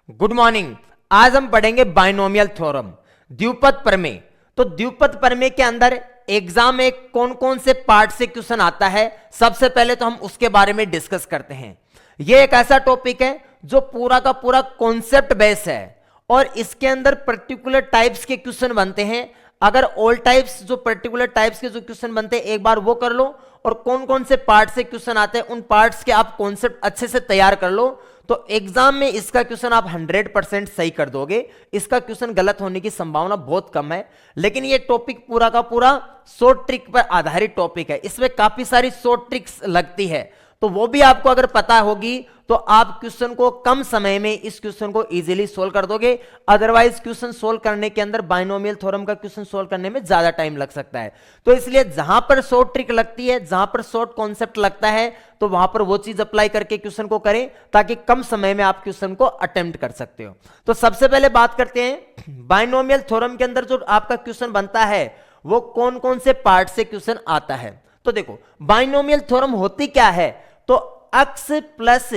Good morning. आज हम पढ़ेंगे बाइनोमियल थ्योरम, द्विपद प्रमेय। तो द्विपद प्रमेय के अंदर एग्जाम में कौन कौन से पार्ट से क्वेश्चन आता है, सबसे पहले तो हम उसके बारे में डिस्कस करते हैं। यह एक ऐसा टॉपिक है जो पूरा का पूरा कॉन्सेप्ट बेस है और इसके अंदर पर्टिकुलर टाइप्स के क्वेश्चन बनते हैं। अगर ऑल टाइप्स जो पर्टिकुलर टाइप्स के जो क्वेश्चन बनते हैं एक बार वो कर लो और कौन कौन से पार्ट से क्वेश्चन आते हैं उन पार्ट्स के आप कॉन्सेप्ट अच्छे से तैयार कर लो, तो एग्जाम में इसका क्वेश्चन आप 100% सही कर दोगे। इसका क्वेश्चन गलत होने की संभावना बहुत कम है। लेकिन ये टॉपिक पूरा का पूरा शॉर्ट ट्रिक पर आधारित टॉपिक है, इसमें काफी सारी शॉर्ट ट्रिक्स लगती है, तो वो भी आपको अगर पता होगी तो आप क्वेश्चन को कम समय में इस क्वेश्चन को इजीली सोल्व कर दोगे। अदरवाइज क्वेश्चन सोल्व करने के अंदर बाइनोमियल थ्योरम का क्वेश्चन सोल्व करने में ज्यादा टाइम लग सकता है। तो इसलिए जहां पर शॉर्ट ट्रिक लगती है, जहां पर शॉर्ट कॉन्सेप्ट लगता है, तो वहां पर वो चीज अप्लाई करके क्वेश्चन को करें ताकि कम समय में आप क्वेश्चन को अटेम्प्ट कर सकते हो। तो सबसे पहले बात करते हैं बाइनोमियल थ्योरम के अंदर जो आपका क्वेश्चन बनता है वो कौन कौन से पार्ट से क्वेश्चन आता है। तो देखो बाइनोमियल थ्योरम होती क्या है, तो x प्लस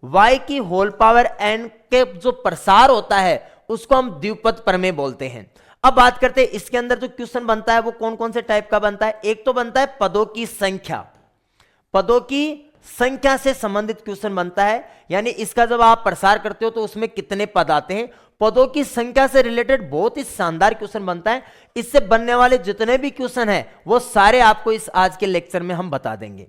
वाई की होल पावर n के जो प्रसार होता है उसको हम द्विपद प्रमेय बोलते हैं। अब बात करते हैं इसके अंदर जो क्वेश्चन बनता है वो कौन कौन से टाइप का बनता है। एक तो बनता है पदों की संख्या, पदों की संख्या से संबंधित क्वेश्चन बनता है, यानी इसका जब आप प्रसार करते हो तो उसमें कितने पद आते हैं, पदों की संख्या से रिलेटेड बहुत ही शानदार क्वेश्चन बनता है। इससे बनने वाले जितने भी क्वेश्चन हैं वो सारे आपको इस आज के लेक्चर में हम बता देंगे।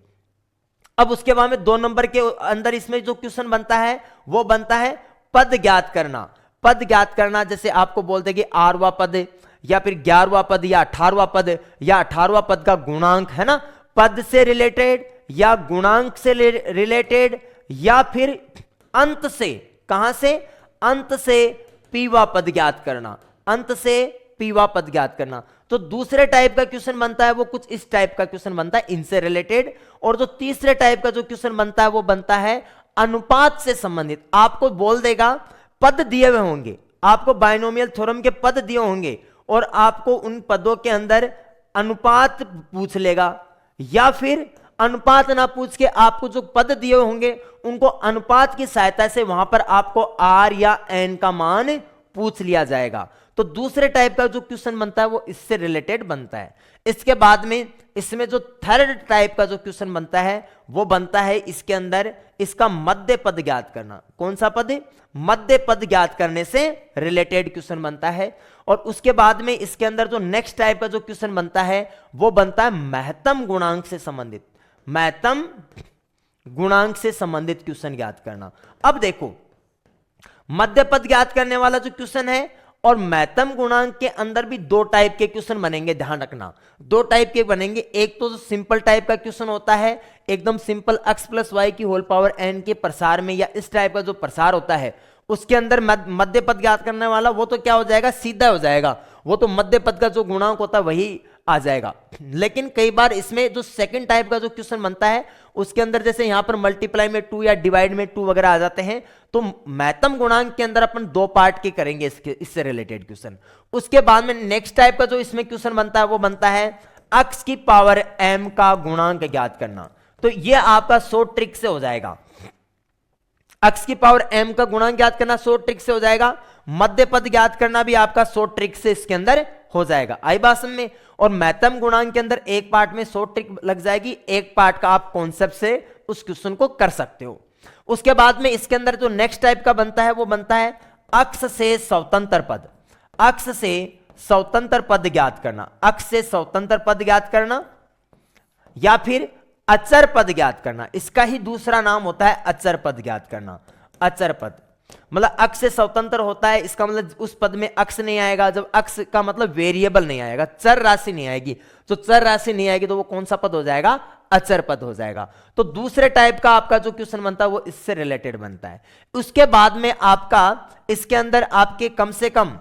अब उसके बाद में 2 नंबर के अंदर इसमें जो क्वेश्चन बनता है वो बनता है पद ज्ञात करना। पद ज्ञात करना जैसे आपको बोलते हैं कि 8वां पद या फिर 11वां पद या 18वां पद या 18वां पद का गुणांक है ना, पद से रिलेटेड या गुणांक से रिलेटेड या फिर अंत से, कहां से, अंत से पीवा पद ज्ञात करना, अंत से पीवा पद ज्ञात करना। तो दूसरे टाइप का क्वेश्चन बनता है वो कुछ इस टाइप का क्वेश्चन बनता है इनसे रिलेटेड। और जो तीसरे टाइप का जो क्वेश्चन बनता है वो बनता है अनुपात से संबंधित। आपको बोल देगा पद दिए हुए होंगे, आपको बाइनोमियल थ्योरम के पद दिए होंगे और आपको उन पदों के अंदर अनुपात पूछ लेगा, या फिर अनुपात ना पूछ के आपको जो पद दिए होंगे उनको अनुपात की सहायता से वहां पर आपको आर या एन का मान पूछ लिया जाएगा। तो दूसरे टाइप का जो क्वेश्चन बनता है वो इससे रिलेटेड बनता है। इसके बाद में इसमें जो थर्ड टाइप का जो क्वेश्चन बनता है वो बनता है इसके अंदर इसका मध्य पद ज्ञात करना। कौन सा पद, मध्य पद ज्ञात करने से रिलेटेड क्वेश्चन बनता है। और उसके बाद में इसके अंदर जो नेक्स्ट टाइप का जो क्वेश्चन बनता है वो बनता है महत्तम गुणांक से संबंधित, महत्तम गुणांक से संबंधित क्वेश्चन ज्ञात करना। अब देखो मध्य पद ज्ञात करने वाला जो क्वेश्चन है और महत्तम गुणांक के अंदर भी 2 टाइप के क्वेश्चन बनेंगे, ध्यान रखना 2 टाइप के बनेंगे। एक तो जो सिंपल टाइप का क्वेश्चन होता है एकदम सिंपल x प्लस वाई की होल पावर n के प्रसार में, या इस टाइप का जो प्रसार होता है उसके अंदर मध्य पद ज्ञात करने वाला वो तो क्या हो जाएगा, सीधा हो जाएगा, वो तो मध्य पद का जो गुणांक होता है वही आ जाएगा। लेकिन कई बार इसमें जो सेकंड टाइप का जो क्वेश्चन बनता है उसके अंदर जैसे यहां पर मल्टीप्लाई में 2 या डिवाइड में 2 वगैरह आ जाते हैं, तो महत्तम गुणांक के अंदर अपन 2 पार्ट के करेंगे इससे रिलेटेड क्वेश्चन। उसके बाद में नेक्स्ट टाइप का जो इसमें क्वेश्चन बनता है वो बनता है x की पावर m का गुणांक ज्ञात करना। तो ये आपका शॉर्ट ट्रिक से हो जाएगा, x की पावर m का गुणांक ज्ञात करना शॉर्ट ट्रिक से हो जाएगा। मध्य पद ज्ञात करना भी आपका शॉर्ट ट्रिक से इसके अंदर हो जाएगा, आई बात समझ में। और महत्तम गुणांक के अंदर एक पार्ट में शॉर्ट ट्रिक लग जाएगी, एक पार्ट का आप कॉन्सेप्ट से उस क्वेश्चन को कर सकते हो। उसके बाद में इसके अंदर जो नेक्स्ट टाइप का बनता है वो बनता है अक्ष से स्वतंत्र पद, अक्ष से स्वतंत्र पद ज्ञात करना, अक्ष से स्वतंत्र पद ज्ञात करना या फिर अचर पद ज्ञात करना। इसका ही दूसरा नाम होता है अचर पद ज्ञात करना। अचर पद मतलब अक्ष से स्वतंत्र होता है, इसका मतलब उस पद में अक्ष नहीं आएगा, जब अक्ष का मतलब वेरिएबल नहीं आएगा, चर राशि नहीं आएगी, तो चर राशि नहीं आएगी तो वो कौन सा पद हो जाएगा, अचर पद हो जाएगा। तो दूसरे टाइप का आपका जो क्वेश्चन बनता है वो इससे रिलेटेड बनता है। उसके बाद में आपका इसके अंदर आपके कम से कम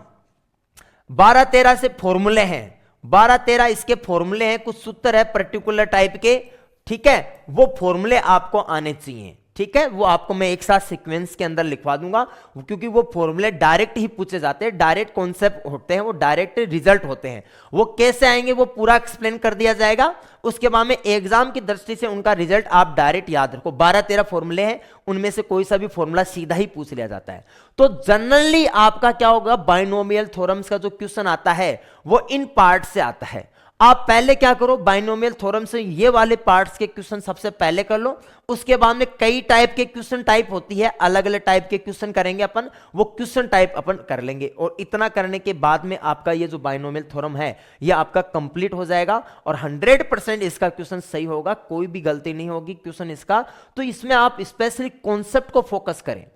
12-13 से फॉर्मूले हैं, 12-13 इसके फॉर्मूले हैं, कुछ सूत्र है पर्टिकुलर टाइप के, ठीक है, वो फॉर्मूले आपको आने चाहिए, ठीक है, वो आपको मैं एक साथ सीक्वेंस के अंदर लिखवा दूंगा, क्योंकि वो फॉर्मूले डायरेक्ट ही पूछे जाते हैं, डायरेक्ट कॉन्सेप्ट होते हैं, वो डायरेक्ट रिजल्ट होते हैं। वो कैसे आएंगे वो पूरा एक्सप्लेन कर दिया जाएगा। उसके बाद में एग्जाम की दृष्टि से उनका रिजल्ट आप डायरेक्ट याद रखो। 12-13 फॉर्मूले हैं, उनमें से कोई सा भी फॉर्मूला सीधा ही पूछ लिया जाता है। तो जनरली आपका क्या होगा, बाइनोमियल थ्योरम्स का जो क्वेश्चन आता है वो इन पार्ट से आता है। आप पहले क्या करो, बाइनोमियल थ्योरम से ये वाले पार्ट्स के क्वेश्चन सबसे पहले कर लो। उसके बाद में कई टाइप के क्वेश्चन टाइप होती है, अलग अलग टाइप के क्वेश्चन करेंगे अपन, वो क्वेश्चन टाइप अपन कर लेंगे। और इतना करने के बाद में आपका ये जो बाइनोमियल थ्योरम है ये आपका कंप्लीट हो जाएगा और 100% इसका क्वेश्चन सही होगा, कोई भी गलती नहीं होगी क्वेश्चन इसका। तो इसमें आप स्पेशली कॉन्सेप्ट को फोकस करें,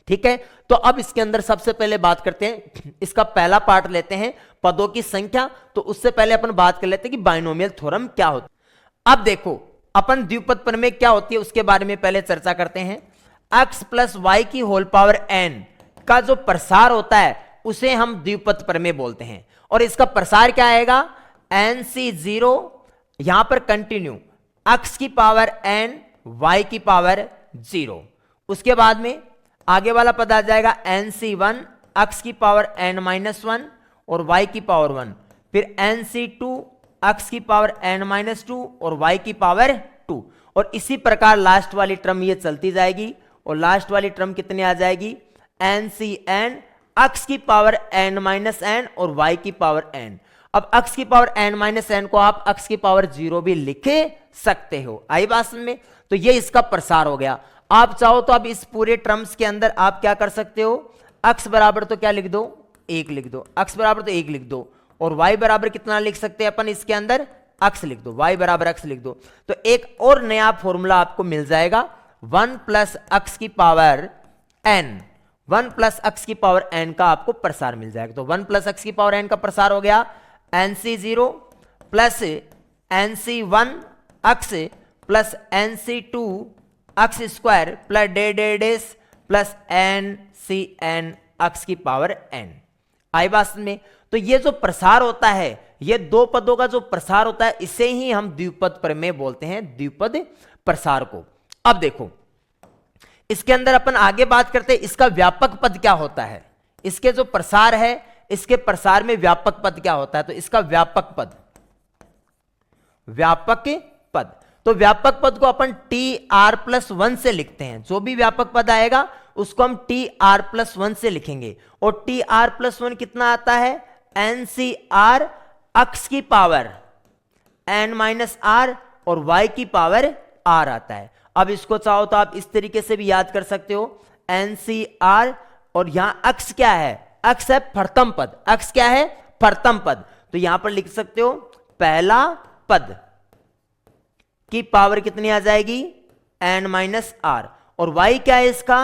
ठीक है। तो अब इसके अंदर सबसे पहले बात करते हैं, इसका पहला पार्ट लेते हैं पदों की संख्या। तो उससे पहले अपन बात कर लेते हैं कि बाइनोमियल थ्योरम क्या होता है। अब देखो अपन द्विपद प्रमेय क्या होती है उसके बारे में पहले चर्चा करते हैं। x प्लस वाई की होल पावर n का जो प्रसार होता है उसे हम द्विपद प्रमेय बोलते हैं। और इसका प्रसार क्या आएगा, nc0, यहां पर कंटिन्यू x की पावर n y की पावर 0। उसके बाद में आगे वाला पद आ जाएगा nc1 x की पावर n-1 और y की पावर 1, फिर nc2 x की पावर n-2 और y की पावर 2। और इसी प्रकार लास्ट वाली टर्म ये चलती जाएगी और लास्ट वाली टर्म कितनी आ जाएगी, ncn x की पावर n-n और y की पावर n। अब x की पावर n-n को आप x की पावर 0 भी लिख सकते हो। आई बात समझ में। तो ये इसका प्रसार हो गया। आप चाहो तो अब इस पूरे टर्म्स के अंदर आप क्या कर सकते हो, x बराबर तो क्या लिख दो, 1 लिख दो, x बराबर तो 1 लिख दो, और y बराबर कितना लिख सकते हैं अपन इसके अंदर, x लिख दो, y बराबर x लिख दो। तो एक और नया फॉर्मूला आपको मिल जाएगा, 1 प्लस x की पावर n, 1 प्लस x की पावर n का आपको प्रसार मिल जाएगा। तो 1 प्लस x की पावर n का प्रसार हो गया nc0 plus nc1 x plus nc2 x square plus dash plus ncn x की पावर n। आई बात में। तो ये जो प्रसार होता है, ये दो पदों का जो प्रसार होता है, इसे ही हम द्विपद प्रमेय बोलते हैं, द्विपद प्रसार को। अब देखो इसके अंदर अपन आगे बात करते हैं इसका व्यापक पद क्या होता है। इसके जो प्रसार है, इसके प्रसार में व्यापक पद क्या होता है। तो इसका व्यापक पद, व्यापक पद, तो व्यापक पद को अपन TR+1 से लिखते हैं। जो भी व्यापक पद आएगा उसको हम TR+1 से लिखेंगे। और TR+1 कितना आता है, NCR x की पावर n-r और y की पावर r आता है। अब इसको चाहो तो आप इस तरीके से भी याद कर सकते हो, NCR और यहां x क्या है, x है प्रथम पद, x क्या है प्रथम पद। तो यहां पर लिख सकते हो पहला पद की पावर कितनी आ जाएगी, n-r, और y क्या है इसका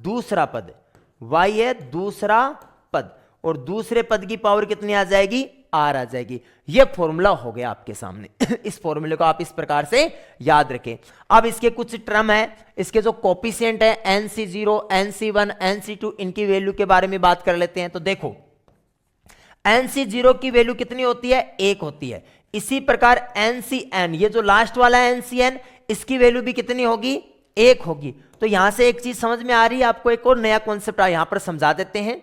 दूसरा पद, y है दूसरा पद, और दूसरे पद की पावर कितनी आ जाएगी, r आ जाएगी। यह फॉर्मूला हो गया आपके सामने। इस फॉर्मूले को आप इस प्रकार से याद रखें। अब इसके कुछ टर्म है, इसके जो कोफिशिएंट है nc0, nc1, nc2, इनकी वैल्यू के बारे में बात कर लेते हैं। तो देखो nc0 की वैल्यू कितनी होती है, 1 होती है। इसी प्रकार ncn, ये जो लास्ट वाला है ncn, इसकी वैल्यू भी कितनी होगी, 1 होगी। तो यहां से एक चीज समझ में आ रही है आपको, एक और नया कॉन्सेप्ट यहां पर समझा देते हैं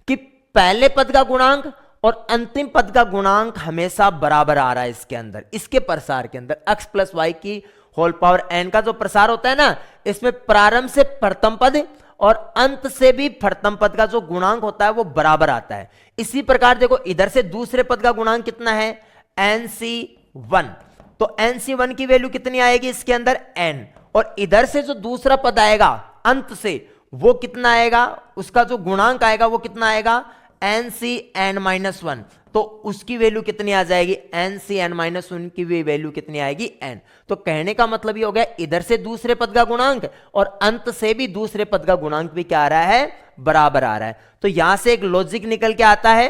कि पहले पद का गुणांक और अंतिम पद का गुणांक हमेशा बराबर आ रहा है इसके अंदर, इसके प्रसार के अंदर। x प्लस वाई की होल पावर n का जो प्रसार होता है ना, इसमें प्रारंभ से प्रथम पद और अंत से भी प्रथम पद का जो गुणांक होता है वो बराबर आता है। इसी प्रकार देखो इधर से दूसरे पद का गुणांक कितना है, nc1, तो nc1 की वैल्यू कितनी आएगी इसके अंदर, n, और इधर से जो दूसरा पद आएगा अंत से वो कितना आएगा, उसका जो गुणांक आएगा वो कितना आएगा, ncn-1, तो उसकी वैल्यू कितनी आ जाएगी, ncn-1 की वैल्यू कितनी आएगी, n। तो कहने का मतलब ये हो गया इधर से दूसरे पद का गुणांक और अंत से भी दूसरे पद का गुणांक भी क्या आ रहा है, बराबर आ रहा है। तो यहां से एक लॉजिक निकल के आता है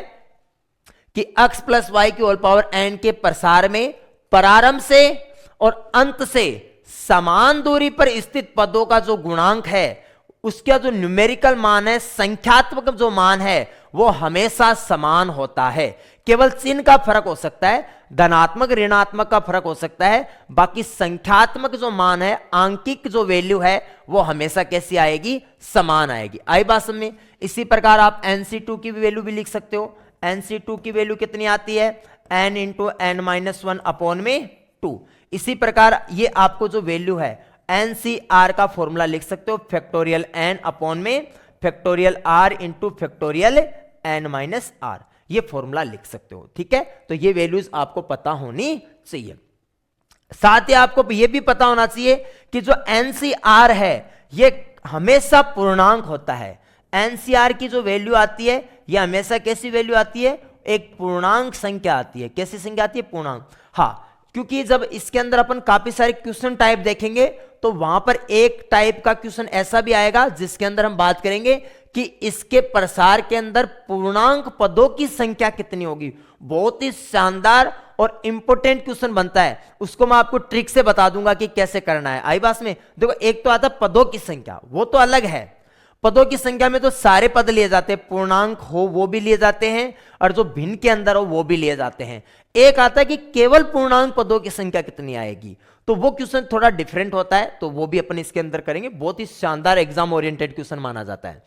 कि x प्लस वाई की होल पावर n के प्रसार में प्रारंभ से और अंत से समान दूरी पर स्थित पदों का जो गुणांक है, उसका जो न्यूमेरिकल मान है, संख्यात्मक जो मान है, वो हमेशा समान होता है। केवल चिन्ह का फर्क हो सकता है, धनात्मक ऋणात्मक का फर्क हो सकता है, बाकी संख्यात्मक जो मान है, आंकिक जो वैल्यू है, वो हमेशा कैसी आएगी, समान आएगी। आई बात समझ में। इसी प्रकार आप NC2 की वैल्यू भी लिख सकते हो। NC2 की वैल्यू कितनी आती है, n into n minus 1 upon में 2। इसी प्रकार ये आपको जो वैल्यू है NCR का फॉर्मूला लिख सकते हो, फैक्टोरियल n अपॉन में factorial r into factorial n minus r, ये फॉर्मूला लिख सकते हो। ठीक है, तो ये वैल्यूज आपको पता होनी चाहिए। साथ ही आपको ये भी पता होना चाहिए कि जो NCR है ये हमेशा पूर्णांक होता है। NCR की जो वैल्यू आती है ये हमेशा कैसी वैल्यू आती है, एक पूर्णांक संख्या आती है। कैसी संख्या आती है, पूर्णांक। हाँ, क्योंकि जब इसके अंदर अपन काफी सारे क्वेश्चन टाइप देखेंगे तो वहां पर एक टाइप का क्वेश्चन ऐसा भी आएगा जिसके अंदर हम बात करेंगे कि इसके प्रसार के अंदर पूर्णांक पदों की संख्या कितनी होगी। बहुत ही शानदार और इंपॉर्टेंट क्वेश्चन बनता है, उसको मैं आपको ट्रिक से बता दूंगा कि कैसे करना है। आई बात में। देखो, एक तो आता पदों की संख्या, वो तो अलग है। पदों की संख्या में तो सारे पद लिए जाते हैं, पूर्णांक हो वो भी लिए जाते हैं और जो भिन्न के अंदर हो वो भी लिए जाते हैं। एक आता है कि केवल पूर्णांक पदों की संख्या कितनी आएगी, तो वो क्वेश्चन थोड़ा डिफरेंट होता है, तो वो भी अपन इसके अंदर करेंगे। बहुत ही शानदार एग्जाम ओरिएंटेड क्वेश्चन माना जाता है।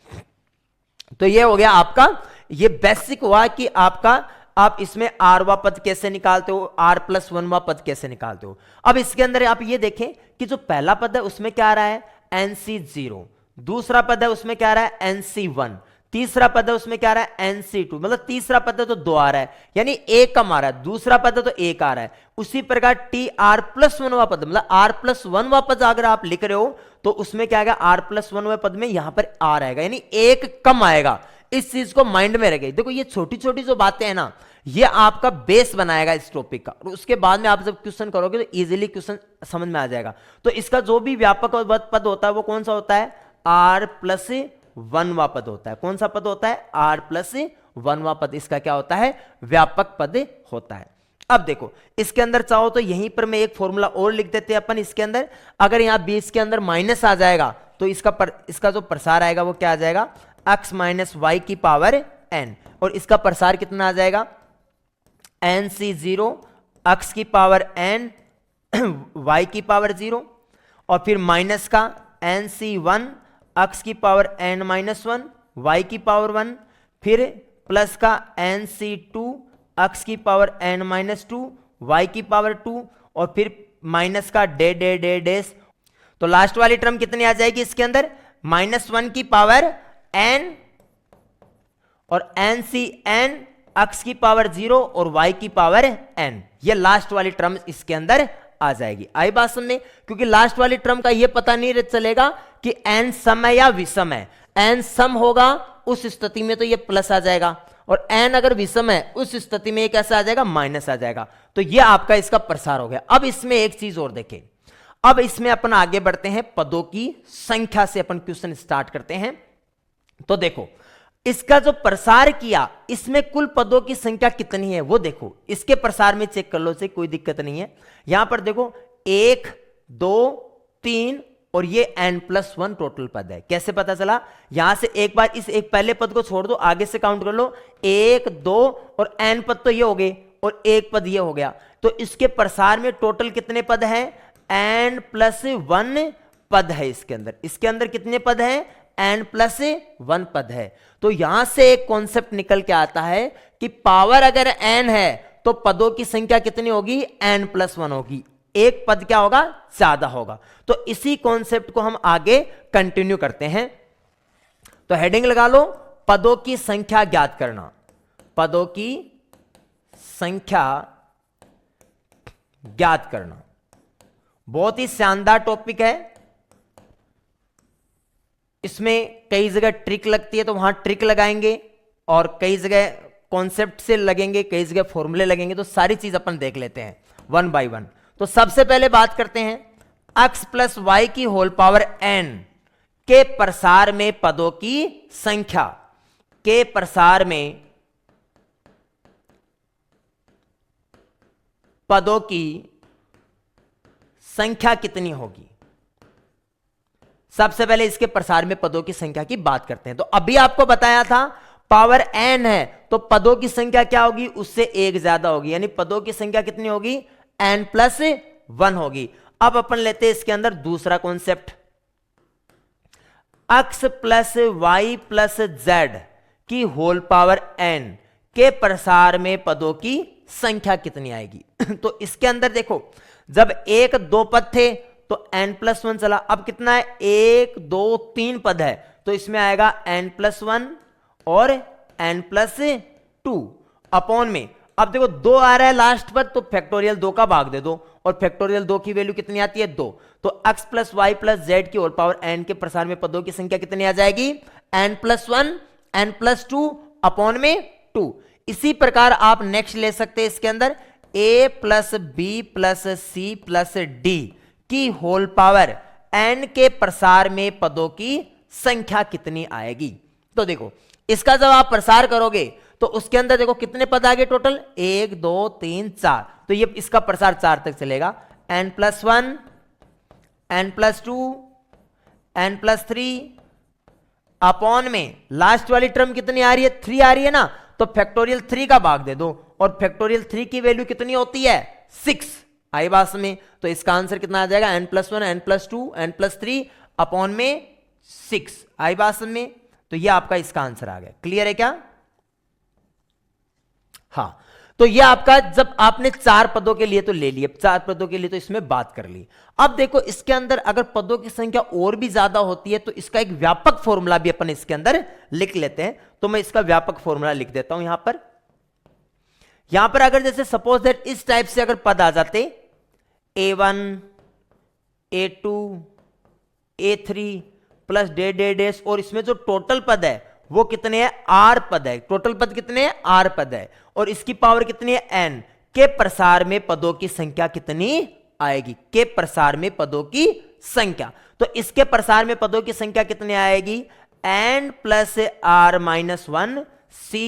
तो ये हो गया आपका, ये बेसिक हुआ कि आपका आप इसमें आरवा पद कैसे निकालते हो, r+1वां पद कैसे निकालते हो। अब इसके अंदर आप ये देखें कि जो पहला पद है उसमें क्या आ रहा है, NC0, दूसरा पद है उसमें क्या आ रहा है, NC1, तीसरा पद है उसमें क्या आ रहा है, NC2। मतलब तीसरा पद है तो 2 आ रहा है, यानी 1 कम आ रहा है, दूसरा पद है तो 1 आ रहा है। उसी प्रकार TR+1वां पद, मतलब R+1वां पद अगर आप लिख रहे हो तो उसमें क्या आएगा, R+1वां पद में यहां पर R आएगा, यानी 1 कम आएगा। इस चीज को माइंड में रखें। देखो, ये छोटी छोटी जो बातें हैं ना, ये आपका बेस बनाएगा इस टॉपिक का, और उसके बाद में आप जब क्वेश्चन करोगे तो इजीली क्वेश्चन समझ में आ जाएगा। तो इसका जो भी व्यापक पद होता है वो कौन सा होता है, R+1वां पद होता है। कौन सा पद होता है, R+1वां पद, इसका क्या होता है, व्यापक पद होता है। अब देखो, इसके अंदर चाहो तो यहीं पर मैं एक फॉर्मूला और लिख देते हैं अपन इसके अंदर। अगर यहां बीच के अंदर माइनस आ जाएगा तो इसका जो प्रसार आएगा वो क्या आ जाएगा, x माइनस वाई की पावर n, और इसका प्रसार कितना आ जाएगा, NC0 x की पावर n y की पावर 0, और फिर माइनस का NC1 x की पावर n माइनस 1 y की पावर 1, फिर प्लस का NC2 x की पावर n माइनस 2 y की पावर 2, और फिर माइनस का डेस। तो लास्ट वाली टर्म कितनी आ जाएगी इसके अंदर, -1 की पावर n और NCn x की पावर 0 और y की पावर n, ये लास्ट वाली टर्म इसके अंदर आ जाएगी। आई बात समझ में। क्योंकि लास्ट वाली टर्म का ये पता नहीं चलेगा कि n सम है या विषम है। n सम होगा उस स्थिति में तो ये प्लस आ जाएगा, और n अगर विषम है उस स्थिति में ये कैसा आ जाएगा, माइनस आ जाएगा। तो ये आपका इसका प्रसार हो गया। अब इसमें एक चीज और देखें, अब इसमें अपन आगे बढ़ते हैं, पदों की संख्या से अपन क्वेश्चन स्टार्ट करते हैं। तो देखो, इसका जो प्रसार किया इसमें कुल पदों की संख्या कितनी है वो देखो, इसके प्रसार में चेक कर लो से, कोई दिक्कत नहीं है। यहां पर देखो 1 2 3 और ये n+1 टोटल पद है। कैसे पता चला, यहां से एक बार इस एक पहले पद को छोड़ दो, आगे से काउंट कर लो, 1 2 और n पद तो ये हो गए और एक पद ये हो गया। तो इसके प्रसार में टोटल कितने पद हैं, n+1 पद है इसके अंदर। इसके अंदर कितने पद हैं, n+1 पद है। तो यहां से एक कॉन्सेप्ट निकल के आता है कि पावर अगर n है तो पदों की संख्या कितनी होगी, n+1 होगी, एक पद क्या होगा, ज्यादा होगा। तो इसी कॉन्सेप्ट को हम आगे कंटिन्यू करते हैं। तो हेडिंग लगा लो, पदों की संख्या ज्ञात करना। पदों की संख्या ज्ञात करना बहुत ही शानदार टॉपिक है। इसमें कई जगह ट्रिक लगती है तो वहां ट्रिक लगाएंगे, और कई जगह कॉन्सेप्ट से लगेंगे, कई जगह फॉर्मूले लगेंगे। तो सारी चीज अपन देख लेते हैं वन बाय वन। तो सबसे पहले बात करते हैं x+y की होल पावर n के प्रसार में पदों की संख्या, के प्रसार में पदों की संख्या कितनी होगी। सबसे पहले इसके प्रसार में पदों की संख्या की बात करते हैं। तो अभी आपको बताया था पावर n है तो पदों की संख्या क्या होगी, उससे एक ज्यादा होगी, यानी पदों की संख्या कितनी होगी, n+1 होगी। अब अपन लेते हैं इसके अंदर दूसरा concept, x plus y plus z की होल पावर n के प्रसार में पदों की संख्या कितनी आएगी। तो इसके अंदर देखो, जब एक दो पद थे तो n+1 चला, अब कितना है, 1 2 3 पद है, तो इसमें आएगा n+1 और n+2 अपॉन में, अब देखो 2 आ रहा है लास्ट पद, तो फैक्टोरियल 2 का भाग दे दो, और फैक्टोरियल 2 की वैल्यू कितनी आती है, 2, तो x plus y plus z की होल पावर n के प्रसार में पदों की संख्या कितनी आ जाएगी, n+1 n+2 अपॉन में 2। इसी प्रकार आप नेक्स्ट ले सकते हैं इसके अंदर a plus b plus c plus d की होल पावर n के प्रसार में पदों की संख्या कितनी आएगी। तो देखो इसका जब आप प्रसार करोगे तो उसके अंदर देखो कितने पद आ गए टोटल, 1 2 3 4, तो ये इसका प्रसार 4 तक चलेगा, n+1 n+2 n+3 अपॉन में लास्ट वाली टर्म कितनी आ रही है, 3 आ रही है ना, तो फैक्टोरियल 3 का भाग दे दो, और फैक्टोरियल 3 की वैल्यू कितनी होती है, 6 आई बात में, तो इसका आंसर कितना आ जाएगा, n+1 n+2 n+3 अपॉन में 6 आई बात में। तो ये आपका इसका आंसर आ गया। क्लियर है क्या? हाँ, तो ये आपका जब आपने 4 पदों के लिए तो ले लिए, 4 पदों के लिए तो इसमें बात कर ली। अब देखो इसके अंदर अगर पदों की संख्या और भी ज्यादा होती है तो इसका एक व्यापक फॉर्मूला भी अपन इसके अंदर लिख लेते हैं। तो मैं इसका व्यापक फॉर्मूला लिख देता हूं यहां पर अगर जैसे सपोज दैट इस टाइप से अगर पद आ जाते a1 a2 a3 plus day और इसमें जो टोटल पद है वो कितने हैं, r पद है, टोटल पद कितने हैं, r पद है, और इसकी पावर कितनी है, n, के प्रसार में पदों की संख्या कितनी आएगी, के प्रसार में पदों की संख्या। तो इसके प्रसार में पदों की संख्या कितनी आएगी, n plus r minus 1 c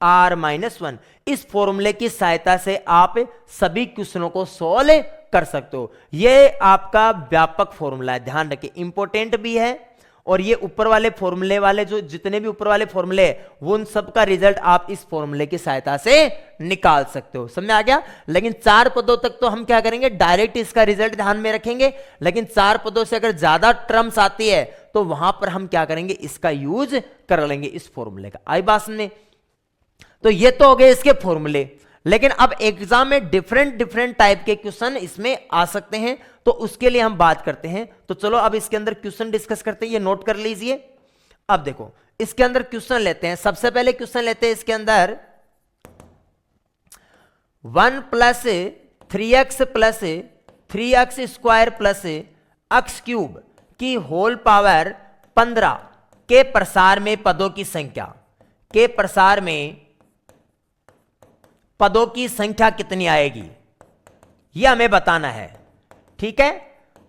r-1। इस फॉर्मूले की सहायता से आप सभी क्वेश्चनों को सॉल्व कर सकते हो। यह आपका व्यापक फॉर्मूला है, ध्यान रखिए, इंपॉर्टेंट भी है, और ये ऊपर वाले फॉर्मूले वाले जो जितने भी ऊपर वाले फॉर्मूले वो उन सब का रिजल्ट आप इस फॉर्मूले की सहायता से निकाल सकते हो। समझ आ गया? लेकिन 4 पदों तक तो हम क्या करेंगे, डायरेक्ट इसका रिजल्ट ध्यान में रखेंगे, लेकिन 4 पदों से अगर ज्यादा टर्म्स आती है तो वहां पर हम क्या करेंगे, इसका यूज कर लेंगे इस फॉर्मूले का। आई बात समझ? तो ये तो हो गए इसके फॉर्मूले, लेकिन अब एग्जाम में डिफरेंट टाइप के क्वेश्चन इसमें आ सकते हैं, तो उसके लिए हम बात करते हैं। तो चलो अब इसके अंदर क्वेश्चन डिस्कस करते हैं, ये नोट कर लीजिए। अब देखो इसके अंदर क्वेश्चन लेते हैं। सबसे पहले क्वेश्चन लेते हैं इसके अंदर 1 plus 3x plus 3x square plus x cube की होल पावर 15 के प्रसार में पदों की संख्या, के प्रसार में पदों की संख्या कितनी आएगी, यह हमें बताना है। ठीक है,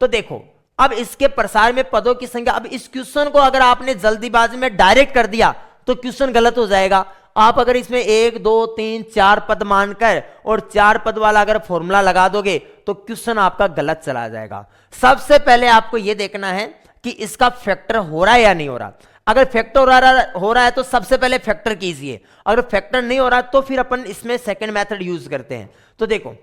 तो देखो अब इसके प्रसार में पदों की संख्या, अब इस क्वेश्चन को अगर आपने जल्दीबाजी में डायरेक्ट कर दिया तो क्वेश्चन गलत हो जाएगा। आप अगर इसमें 1 2 3 4 पद मानकर और 4 पद वाला अगर फॉर्मूला लगा दोगे तो क्वेश्चन आपका गलत चला जाएगा। सबसे पहले आपको यह देखना है कि इसका फैक्टर हो रहा है या नहीं हो रहा। अगर फैक्टर हो रहा है तो सबसे पहले फैक्टर कीजिए, अगर फैक्टर नहीं हो रहा तो फिर अपन इसमें सेकंड मेथड यूज करते हैं। तो देखो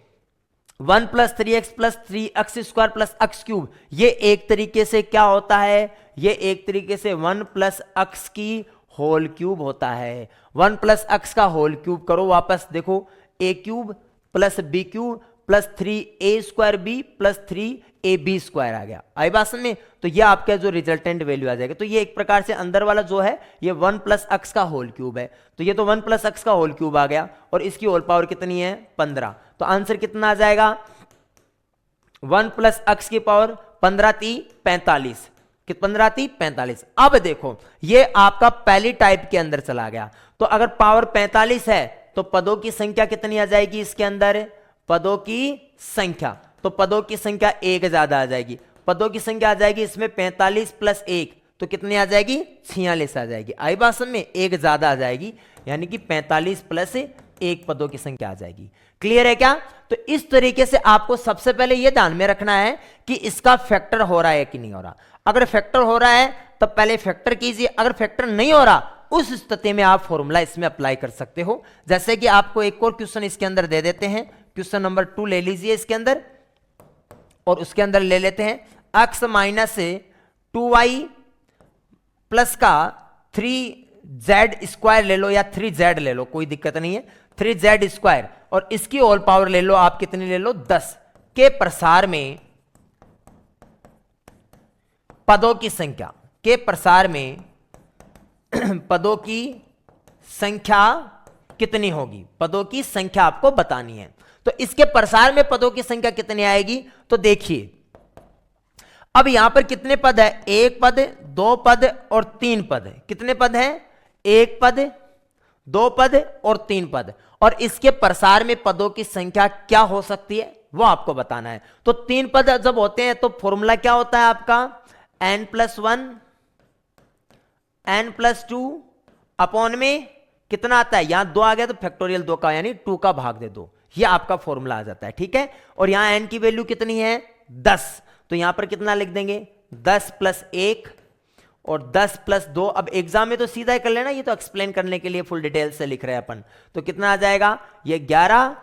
1 plus 3x plus 3x square plus x cube, ये एक तरीके से क्या होता है, ये एक तरीके से 1 प्लस x की होल क्यूब होता है। 1 प्लस x का होल क्यूब करो वापस, देखो a cube plus b cube plus 3a square b plus 3ab square आ गया। आई बात समझ में? तो ये आपका जो रिजल्टेंट वैल्यू आ जाएगा। तो ये एक प्रकार से अंदर वाला जो है ये 1 प्लस x का होल क्यूब है, तो ये तो 1 प्लस x का होल क्यूब आ गया, और इसकी होल पावर कितनी है, 15। तो आंसर कितना आ जाएगा, 1 प्लस x की पावर 15 × 45, 15 × 45। अब देखो ये आपका पहली टाइप के अंदर चला गया, तो अगर पावर 45 है तो पदों की संख्या कितनी आ जाएगी इसके अंदर, पदों की संख्या, तो पदों की संख्या एक ज्यादा आ जाएगी। पदों की संख्या आ जाएगी इसमें 45 प्लस 1, तो कितनी आ जाएगी, 46 आ जाएगी। आई बात समझ में? एक ज्यादा आ जाएगी, यानी कि 45 प्लस 1 पदों की संख्या आ जाएगी। क्लियर है क्या? तो इस तरीके से आपको सबसे पहले यह ध्यान में रखना है कि इसका फैक्टर हो रहा है कि नहीं हो रहा। अगर फैक्टर हो रहा है तब पहले फैक्टर कीजिए, अगर फैक्टर नहीं हो रहा उस स्थिति में आप फॉर्मूला इसमें अप्लाई कर सकते हो। जैसे कि आपको एक और क्वेश्चन इसके अंदर दे देते हैं, क्वेश्चन नंबर 2 ले लीजिए इसके अंदर, और उसके अंदर ले लेते हैं x माइनस 2y प्लस का 3z स्क्वायर ले लो या 3z ले लो, कोई दिक्कत नहीं है, 3z स्क्वायर, और इसकी होल पावर ले लो आप, कितनी ले लो 10, के प्रसार में पदों की संख्या, के प्रसार में पदों की संख्या कितनी होगी, पदों की संख्या आपको बतानी है। तो इसके प्रसार में पदों की संख्या कितनी आएगी, तो देखिए अब यहां पर कितने पद है, एक पद, दो पद और तीन पद। कितने पद हैं, एक पद, दो पद और तीन पद, और इसके प्रसार में पदों की संख्या क्या हो सकती है वो आपको बताना है। तो तीन पद जब होते हैं तो फॉर्मूला क्या होता है आपका, n+1 n+2 अपॉन में कितना आता है, यहां 2 आ गया तो फैक्टोरियल 2 का यानी 2 का भाग दे दो, ये आपका फॉर्मूला आ जाता है। ठीक है, और यहां n की वैल्यू कितनी है 10, तो यहां पर कितना लिख देंगे 10 + 1 और 10 + 2। अब एग्जाम में तो सीधा ही कर लेना, ये तो एक्सप्लेन करने के लिए फुल डिटेल से लिख रहे हैं अपन। तो कितना आ जाएगा, ये 11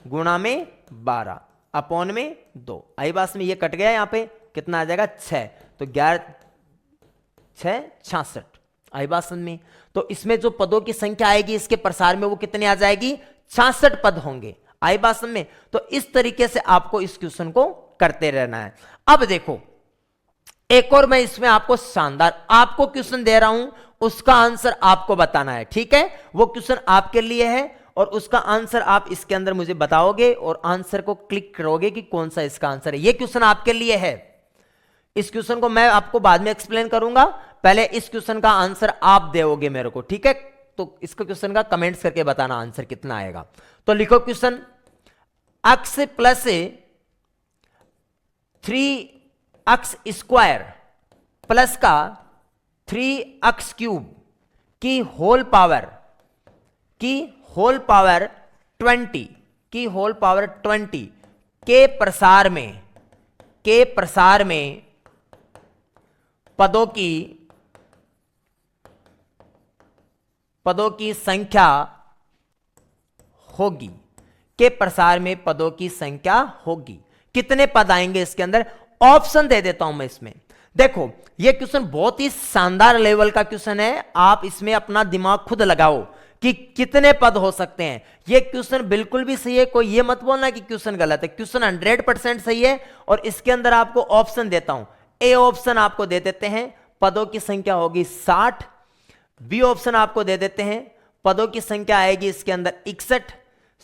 गुणा में 12 अपॉन में 2, आई बात में ये कट गया, यहां पे कितना आ जाएगा 6, तो 11 6 66, आई बात समझ में। तो इसमें जो पदों की संख्या आएगी इसके प्रसार में वो कितने आ जाएगी, 66 पद होंगे, आई बात समझ में। तो इस तरीके से आपको इस क्वेश्चन को करते रहना है। अब देखो एक और मैं इसमें आपको शानदार आपको क्वेश्चन दे रहा हूं, उसका आंसर आपको बताना है। ठीक है, वो क्वेश्चन आपके लिए है और उसका आंसर आप इसके अंदर मुझे बताओगे और आंसर को क्लिक करोगे कि कौन सा इसका आंसर है। ये क्वेश्चन आपके लिए है, इस क्वेश्चन को मैं आपको बाद में एक्सप्लेन करूंगा, पहले इस क्वेश्चन का आंसर आप दोगे मेरे को। ठीक है, तो इसका क्वेश्चन का कमेंट्स करके बताना आंसर कितना आएगा। तो लिखो question, x + 3x square plus का 3x³ की होल पावर 20 के प्रसार में पदों की संख्या होगी, के प्रसार में पदों की संख्या होगी। कितने पद आएंगे इसके अंदर, ऑप्शन दे देता हूं मैं इसमें। देखो यह क्वेश्चन बहुत ही शानदार लेवल का क्वेश्चन है, आप इसमें अपना दिमाग खुद लगाओ कि कितने पद हो सकते हैं। यह क्वेश्चन बिल्कुल भी सही है, कोई यह मत बोलना कि क्वेश्चन गलत है, क्वेश्चन 100% सही है। और इसके अंदर आपको ऑप्शन देता हूं, ए ऑप्शन आपको दे देते हैं पदों की संख्या होगी 60, बी ऑप्शन आपको दे देते हैं पदों की संख्या आएगी इसके अंदर 61,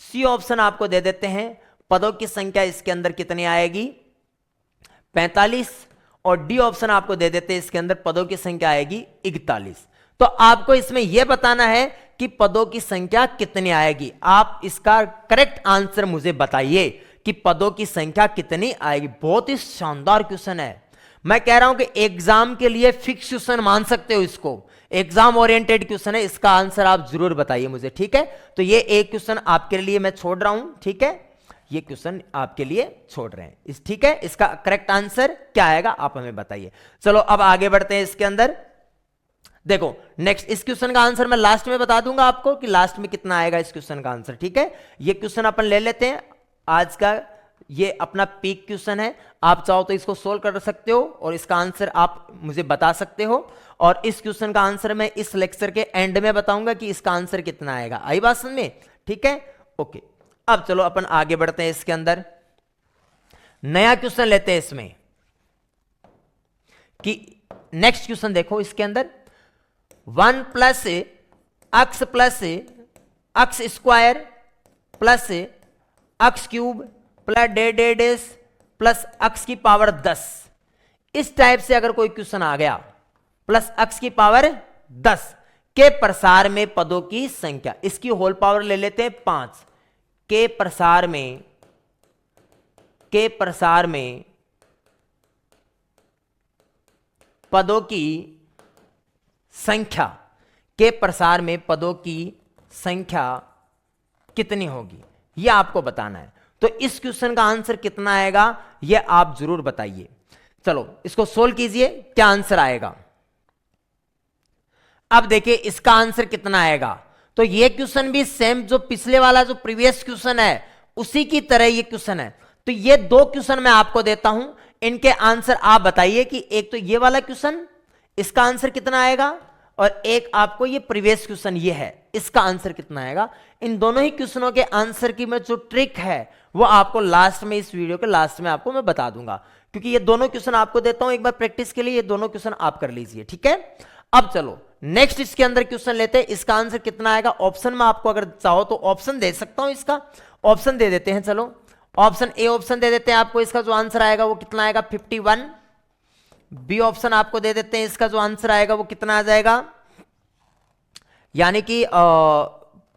सी ऑप्शन आपको दे देते हैं पदों की संख्या इसके अंदर कितनी आएगी 45, और डी ऑप्शन आपको दे देते हैं इसके अंदर पदों की संख्या आएगी 41। तो आपको इसमें यह बताना है कि पदों की संख्या कितनी आएगी। आप इसका करेक्ट आंसर मुझे बताइए कि पदों की संख्या कितनी आएगी। बहुत ही शानदार क्वेश्चन है, मैं कह रहा हूं कि एग्जाम के लिए फिक्स क्वेश्चन मान सकते हो इसको, एग्जाम ओरिएंटेड क्वेश्चन है, इसका आंसर आप जरूर बताइए मुझे। ठीक है, तो ये एक क्वेश्चन आपके लिए मैं छोड़ रहा हूं। ठीक है, ये क्वेश्चन आपके लिए छोड़ रहे हैं इस। ठीक है, इसका करेक्ट आंसर क्या आएगा आप हमें बताइए। चलो अब आगे बढ़ते हैं इसके अंदर। देखो नेक्स्ट, इस क्वेश्चन का आंसर मैं लास्ट में बता दूंगा आपको कि लास्ट में कितना आएगा इस क्वेश्चन का आंसर। ठीक है, ये क्वेश्चन अपन ले लेते हैं, आज का ये अपना पीक क्वेश्चन है। आप चाहो तो इसको सोल्व कर सकते हो और इसका आंसर आप मुझे बता सकते हो, और इस क्वेश्चन का आंसर मैं इस लेक्चर के एंड में बताऊंगा कि इसका आंसर कितना आएगा। आई बात समझ में। ठीक है, ओके, अब चलो अपन आगे बढ़ते हैं। इसके अंदर नया क्वेश्चन लेते हैं इसमें कि नेक्स्ट क्वेश्चन देखो, इसके अंदर 1 + x square plus x³ plus x की पावर 10, इस टाइप से अगर कोई क्वेश्चन आ गया, प्लस x की पावर 10 के प्रसार में पदों की संख्या, इसकी होल पावर ले लेते हैं 5, के प्रसार में पदों की संख्या, के प्रसार में पदों की संख्या कितनी होगी, यह आपको बताना है। तो इस क्वेश्चन का आंसर कितना आएगा यह आप जरूर बताइए। चलो इसको सोल्व कीजिए, क्या आंसर आएगा। अब देखिए इसका आंसर कितना आएगा। तो ये क्वेश्चन भी सेम जो पिछले वाला जो प्रीवियस क्वेश्चन है उसी की तरह ये क्वेश्चन है। तो ये दो क्वेश्चन मैं आपको देता हूं, इनके आंसर आप बताइए कि एक तो ये वाला क्वेश्चन इसका आंसर कितना आएगा और एक आपको ये प्रीवियस क्वेश्चन ये है इसका आंसर कितना आएगा। इन दोनों ही क्वेश्चनों के आंसर की मैं जो ट्रिक है वो आपको लास्ट में, इस वीडियो के लास्ट में आपको मैं बता दूंगा, क्योंकि ये दोनों क्वेश्चन आपको देता हूं एक बार प्रैक्टिस के लिए, ये दोनों क्वेश्चन आप कर लीजिए, ठीक है। अब चलो नेक्स्ट इसके अंदर क्वेश्चन लेते हैं, इसका आंसर कितना आएगा। ऑप्शन में आपको अगर चाहो तो ऑप्शन दे सकता हूं, इसका ऑप्शन दे देते हैं। चलो ऑप्शन ए ऑप्शन दे देते हैं आपको, इसका जो आंसर आएगा वो कितना आएगा 51। बी ऑप्शन आपको दे देते हैं, इसका जो आंसर आएगा वो कितना आ जाएगा, यानी कि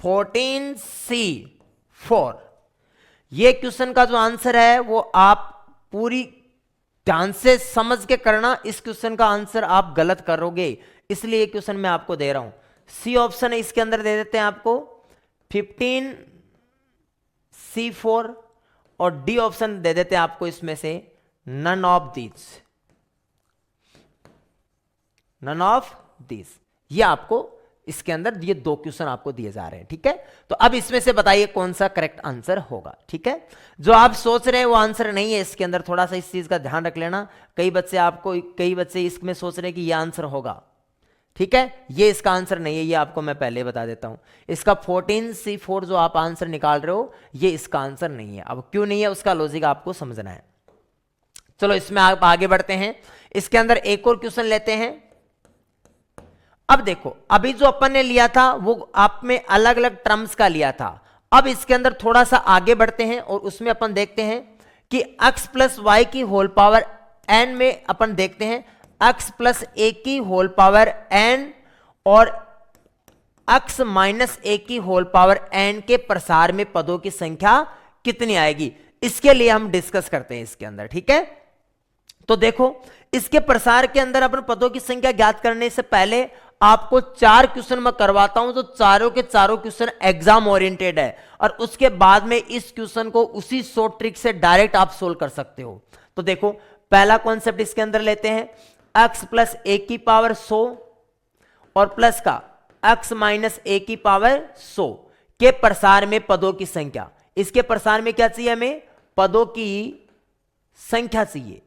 14C4। ये क्वेश्चन का जो आंसर है वो आप पूरी ध्यान से समझ के करना, इस क्वेश्चन का आंसर आप गलत करोगे, इसलिए क्वेश्चन मैं आपको दे रहा हूं। सी ऑप्शन है इसके अंदर दे देते हैं आपको 15C4 और डी ऑप्शन दे देते हैं आपको इसमें से नन ऑफ दिस। ये आपको इसके अंदर ये दो क्वेश्चन आपको दिए जा रहे हैं, ठीक है। तो अब इसमें से बताइए कौन सा करेक्ट आंसर होगा, ठीक है। जो आप सोच रहे हैं वो आंसर नहीं है इसके अंदर, थोड़ा सा इस चीज का ध्यान रख लेना। कई बच्चे इसमें सोच रहे हैं कि ये आंसर होगा, ठीक है, ये इसका आंसर नहीं है, ये आपको मैं पहले बता देता हूं। इसका 14C4 जो आप आंसर निकाल रहे हो ये इसका आंसर नहीं है। अब क्यों नहीं है उसका लॉजिक आपको समझना है। चलो इसमें आप आगे बढ़ते हैं, इसके अंदर एक और क्वेश्चन लेते हैं। अब देखो अभी जो अपन ने लिया था वो आप में अलग अलग टर्म्स का लिया था। अब इसके अंदर थोड़ा सा आगे बढ़ते हैं और उसमें अपन देखते हैं कि x प्लस वाई की होल पावर n में अपन देखते हैं x प्लस ए की होल पावर n और x माइनस ए की होल पावर n के प्रसार में पदों की संख्या कितनी आएगी, इसके लिए हम डिस्कस करते हैं इसके अंदर, ठीक है। तो देखो इसके प्रसार के अंदर अपन पदों की संख्या ज्ञात करने से पहले आपको 4 क्वेश्चन मैं करवाता हूं, जो चारों के चारों क्वेश्चन एग्जाम ओरिएंटेड है और उसके बाद में इस क्वेश्चन को उसी शॉर्ट ट्रिक से डायरेक्ट आप सोल्व कर सकते हो। तो देखो पहला कॉन्सेप्ट इसके अंदर लेते हैं, x प्लस ए की पावर 100 और प्लस का x माइनस ए की पावर 100 के प्रसार में पदों की संख्या। इसके प्रसार में क्या चाहिए हमें, पदों की संख्या चाहिए,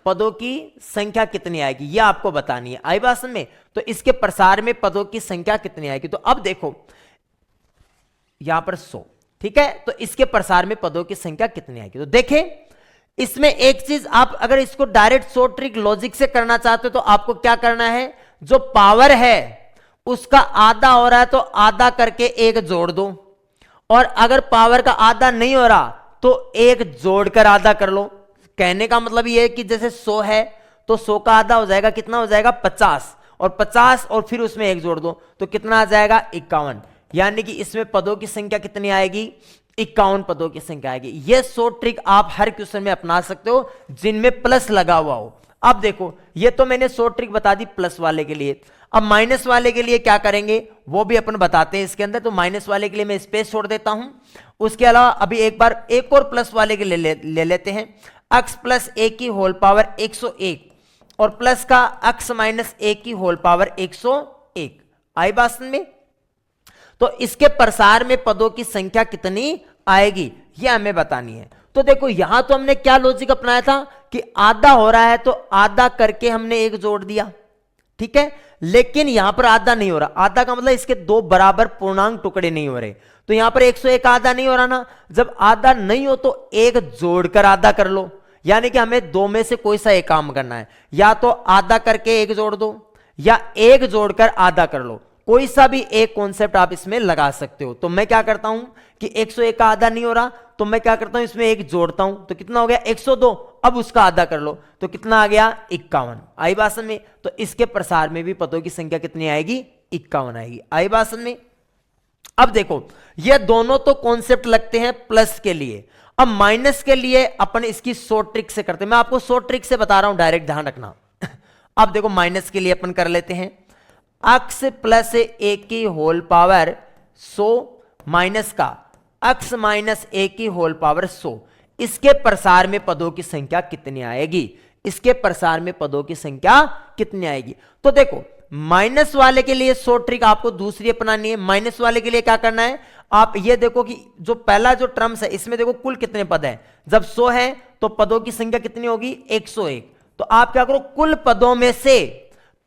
पदों की संख्या कितनी आएगी ये आपको बतानी है, आई बात में। तो इसके प्रसार में पदों की संख्या कितनी आएगी, तो अब देखो यहां पर 100, ठीक है, तो इसके प्रसार में पदों की संख्या कितनी आएगी। तो देखें इसमें एक चीज, आप अगर इसको डायरेक्ट शॉर्ट ट्रिक लॉजिक से करना चाहते हो तो आपको क्या करना है, जो पावर है उसका आधा हो रहा है तो आधा करके एक जोड़ दो, और अगर पावर का आधा नहीं हो रहा तो एक जोड़कर आधा कर लो। कहने का मतलब ये है कि जैसे 100 है तो 100 का आधा हो जाएगा, कितना हो जाएगा 50, और 50 और फिर उसमें एक जोड़ दो तो कितना आ जाएगा 51, यानी कि इसमें पदों की संख्या कितनी आएगी 51 पदों की संख्या आएगी। यह शॉर्ट ट्रिक आप हर क्वेश्चन में अपना सकते हो जिनमें प्लस लगा हुआ हो। अब देखो ये तो मैंने शॉर्ट ट्रिक बता दी प्लस वाले के लिए, अब माइनस वाले के लिए क्या करेंगे वो भी अपन बताते हैं इसके अंदर। तो माइनस वाले के लिए मैं स्पेस छोड़ देता हूं, उसके अलावा अभी एक बार एक और प्लस वाले के लिए ले लेते हैं, x प्लस ए की होल पावर 101 और प्लस का x माइनस ए की होल पावर 101, आई बात में। तो इसके प्रसार में पदों की संख्या कितनी आएगी ये हमें बतानी है। तो देखो यहां तो हमने क्या लॉजिक अपनाया था कि आधा हो रहा है तो आधा करके हमने एक जोड़ दिया, ठीक है, लेकिन यहां पर आधा नहीं हो रहा, आधा का मतलब इसके दो बराबर पूर्णांक टुकड़े नहीं हो रहे, तो यहां पर 101 आधा नहीं हो रहा ना, जब आधा नहीं हो तो एक जोड़कर आधा कर लो, यानी कि हमें दो में से कोई सा एक काम करना है, या तो आधा करके एक जोड़ दो या एक जोड़कर आधा कर लो, कोई सा भी एक कॉन्सेप्ट आप इसमें लगा सकते हो। तो मैं क्या करता हूं कि 101 का आधा नहीं हो रहा तो मैं क्या करता हूं इसमें एक जोड़ता हूं, तो कितना हो गया 102, अब उसका आधा कर लो तो कितना आ गया 51, आई बात में। तो इसके प्रसार में भी पदों की संख्या कितनी आएगी 51 आएगी, आई बात में। अब देखो ये दोनों तो कॉन्सेप्ट लगते हैं प्लस के लिए, अब माइनस के लिए अपन इसकी शॉर्ट ट्रिक से करते हैं, मैं आपको शॉर्ट ट्रिक से बता रहा हूं, डायरेक्ट ध्यान रखना। अब देखो माइनस के लिए अपन कर लेते हैं x प्लस ए की होल पावर 100 माइनस का x माइनस ए की होल पावर 100, इसके प्रसार में पदों की संख्या कितनी आएगी, इसके प्रसार में पदों की संख्या कितनी आएगी। तो देखो माइनस वाले के लिए सो ट्रिक आपको दूसरी अपनानी है। माइनस वाले के लिए क्या करना है, आप ये देखो कि जो पहला जो टर्म्स है इसमें देखो कुल कितने पद हैं। जब 100 है तो पदों की संख्या कितनी होगी, 101। तो आप क्या करो, कुल पदों में से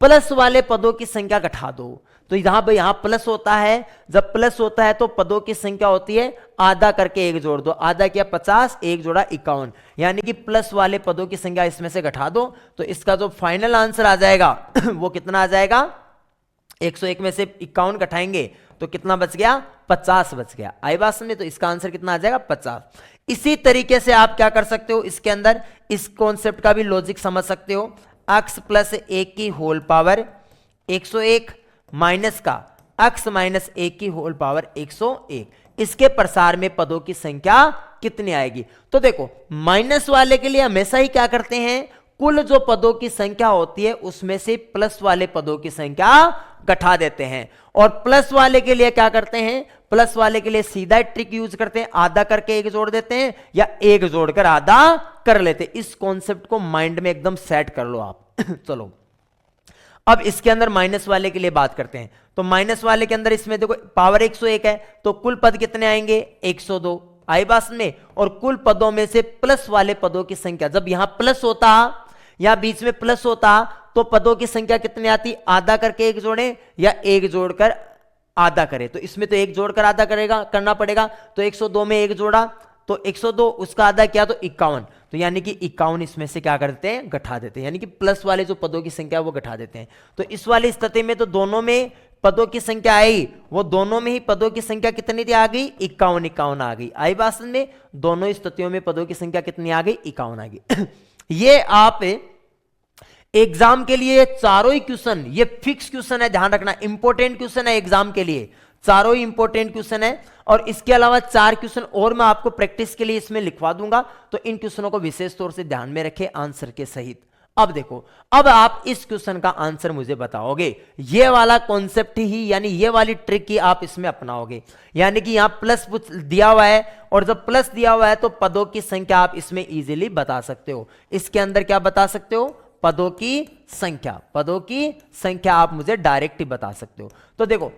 प्लस वाले पदों की संख्या घटा दो। तो यहां प्लस होता है, जब प्लस होता है तो पदों की संख्या होती है आधा करके एक जोड़ दो। आधा किया 50, एक जोड़ा 51, यानी कि प्लस वाले पदों की संख्या इसमें से घटा दो। तो इसका जो फाइनल आंसर आ जाएगा वो कितना आ जाएगा, 101 में से 51 घटाएंगे तो कितना बच गया, 50 बच गया। आई बात समझे? तो इसका आंसर कितना आ जाएगा, 50। इसी तरीके से आप क्या कर सकते हो, इसके अंदर इस कॉन्सेप्ट का भी लॉजिक समझ सकते हो। x प्लस 1 की होल पावर 101 माइनस का x माइनस 1 की होल पावर 101, इसके प्रसार में पदों की संख्या कितनी आएगी। तो देखो माइनस वाले के लिए हमेशा ही क्या करते हैं, कुल जो पदों की संख्या होती है उसमें से प्लस वाले पदों की संख्या घटा देते हैं। और प्लस वाले के लिए क्या करते हैं, प्लस वाले के लिए सीधा ट्रिक यूज करते हैं, आधा करके एक जोड़ देते हैं या एक जोड़कर आधा कर लेते हैं। इस कॉन्सेप्ट को माइंड में एकदम सेट कर लो आप चलो अब इसके अंदर माइनस वाले के लिए बात करते हैं। तो माइनस वाले के अंदर इसमें देखो पावर 101 है तो कुल पद कितने आएंगे, 102। आई बात में? और कुल पदों में से प्लस वाले पदों की संख्या, जब यहां प्लस होता या बीच में प्लस होता तो पदों की संख्या कितनी आती, आधा करके एक जोड़े या एक जोड़कर आधा करे। तो इसमें तो एक जोड़कर आधा करेगा करना पड़ेगा। तो 102 में एक जोड़ा तो 102, उसका आधा किया तो 51। तो यानी कि 51 इसमें से क्या करते हैं, घटा देते हैं, यानी कि प्लस वाले जो पदों की संख्या वो घटा देते हैं। तो इस वाली स्थिति में तो दोनों में पदों की संख्या आई, वो दोनों में ही पदों की संख्या कितनी थी, आ गई 51 आ गई। आई बात में? दोनों स्थितियों में पदों की संख्या कितनी आ गई, 51 आ गई ये आप एग्जाम के लिए चारों ही क्वेश्चन, ये फिक्स क्वेश्चन है, ध्यान रखना, इंपॉर्टेंट क्वेश्चन है एग्जाम के लिए, चारों ही इंपॉर्टेंट क्वेश्चन है। और इसके अलावा 4 क्वेश्चन और मैं आपको प्रैक्टिस के लिए इसमें लिखवा दूंगा, तो इन क्वेश्चनों को विशेष तौर से ध्यान में रखें आंसर के सहित। अब देखो, अब आप इस क्वेश्चन का आंसर मुझे बताओगे, ये वाला कॉन्सेप्ट ही, यानी ये वाली ट्रिक ही आप इसमें अपनाओगे। यानी कि यहां प्लस दिया हुआ है और जब प्लस दिया हुआ है तो पदों की संख्या आप इसमें इजीली बता सकते हो। इसके अंदर क्या बता सकते हो, पदों की संख्या, पदों की संख्या आप मुझे डायरेक्ट ही बता सकते हो। तो देखो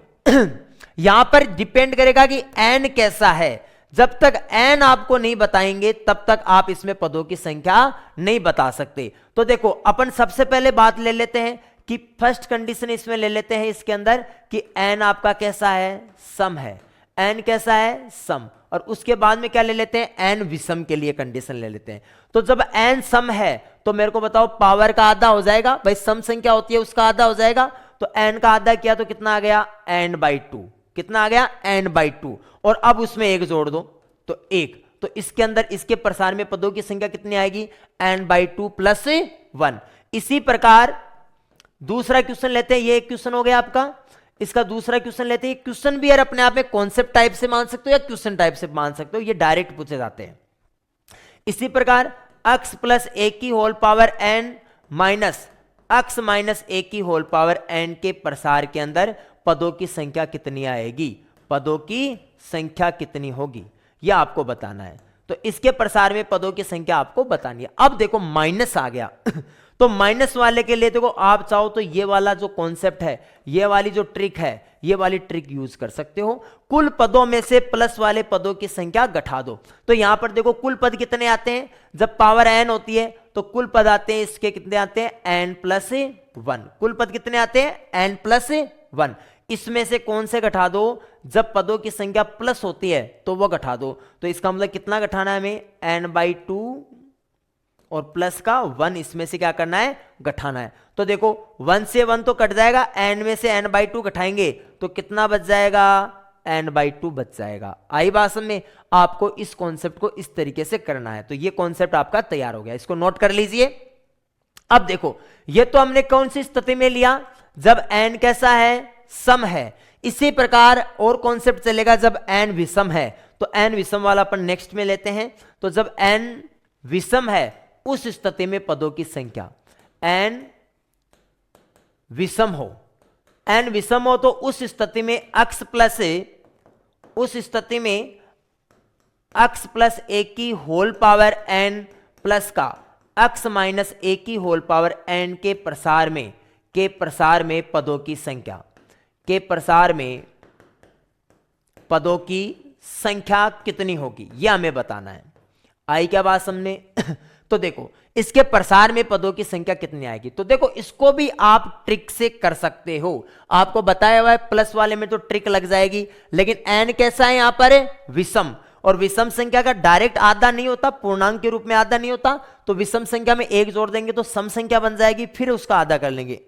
यहां पर डिपेंड करेगा कि n कैसा है। जब तक n आपको नहीं बताएंगे तब तक आप इसमें पदों की संख्या नहीं बता सकते। तो देखो अपन सबसे पहले बात ले लेते हैं कि फर्स्ट कंडीशन इसमें ले लेते हैं इसके अंदर कि n आपका कैसा है, सम है। n कैसा है, सम। और उसके बाद में क्या ले लेते हैं, n विषम के लिए कंडीशन ले लेते हैं। तो जब n सम है तो मेरे को बताओ पावर का आधा हो जाएगा, भाई सम संख्या होती है उसका आधा हो जाएगा। तो n का आधा किया तो कितना आ गया, n/2। कितना आ गया, n/2। और अब उसमें एक जोड़ दो तो 1। तो इसके अंदर इसके प्रसार में पदों की संख्या कितनी आएगी, n/2 + 1। इसी प्रकार दूसरा क्वेश्चन लेते हैं, ये एक क्वेश्चन हो गया आपका। इसका दूसरा क्वेश्चन लेते हैं। क्वेश्चन भी यार अपने आप में कॉन्सेप्ट टाइप से मान सकते हो या क्वेश्चन टाइप से मान सकते हो, ये डायरेक्ट पूछे जाते हैं। इसी प्रकार x + 1 की whole power n minus x minus 1 की होल पावर n के प्रसार के अंदर पदों की संख्या कितनी आएगी, पदों की संख्या कितनी होगी, यह आपको बताना है। तो इसके प्रसार में पदों की संख्या आपको बतानी है। अब देखो माइनस आ गया तो माइनस वाले के लिए देखो आप चाहो तो ये वाला जो कॉन्सेप्ट है, ये वाली जो ट्रिक है, ये वाली ट्रिक यूज कर सकते हो। कुल पदों में से प्लस वाले पदों की संख्या घटा दो। तो यहां पर देखो कुल पद कितने आते हैं, जब पावर n होती है तो कुल पद आते हैं इसके कितने आते हैं, n+1। कुल पद कितने आते हैं, n+1। इसमें से कौन से घटा दो, जब पदों की संख्या प्लस होती है तो वो घटा दो। तो इसका मतलब कितना घटाना है हमें, n/2 और प्लस का 1, इसमें से क्या करना है, घटाना है। तो देखो 1 से 1 तो कट जाएगा, n में से n/2 घटाएंगे तो कितना बच जाएगा, n/2 बच जाएगा। आई बात में? आपको इस कॉन्सेप्ट को इस तरीके से करना है। तो ये कॉन्सेप्ट आपका तैयार हो गया, इसको नोट कर लीजिए। अब देखो ये तो हमने कौन सी स्थिति में लिया, जब n कैसा है, सम है। इसी प्रकार और कॉन्सेप्ट चलेगा जब n विषम है। तो n विषम वाला अपन नेक्स्ट में लेते हैं। तो जब n विषम है उस स्थिति में पदों की संख्या, n विषम हो, n विषम हो तो उस स्थिति में x प्लस 1 की होल पावर n प्लस का x माइनस 1 की होल पावर n के प्रसार में के प्रसार में पदों की संख्या, के प्रसार में पदों की संख्या कितनी होगी, यह हमें बताना है। आई क्या बात समझने? तो देखो इसके प्रसार में पदों की संख्या कितनी आएगी, तो देखो इसको भी आप ट्रिक से कर सकते हो। आपको बताया हुआ है प्लस वाले में तो ट्रिक लग जाएगी, लेकिन n कैसा है यहां पर? विषम, और विषम संख्या का डायरेक्ट आधा नहीं होता, पूर्णांक के रूप में आधा नहीं होता, तो विषम संख्या में एक जोड़ देंगे तो सम संख्या बन जाएगी, फिर उसका आधा कर लेंगे।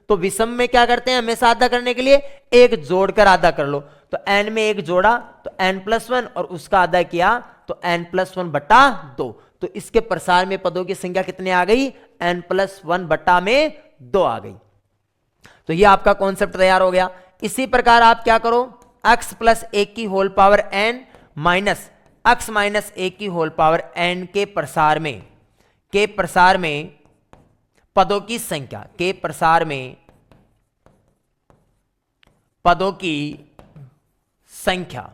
तो विषम में क्या करते हैं, हमेशा आधा करने के लिए एक जोड़कर आधा कर लो, तो n में एक जोड़ा तो n+1 और उसका आधा किया तो n+1/2, तो इसके प्रसार में पदों की संख्या कितनी आ गई? n+1/2 आ गई। तो ये आपका कॉन्सेप्ट तैयार हो गया। इसी प्रकार आप क्या करो, x + 1 की whole power n minus x - 1 की होल पावर n के प्रसार में पदों की संख्या, के प्रसार में पदों की संख्या,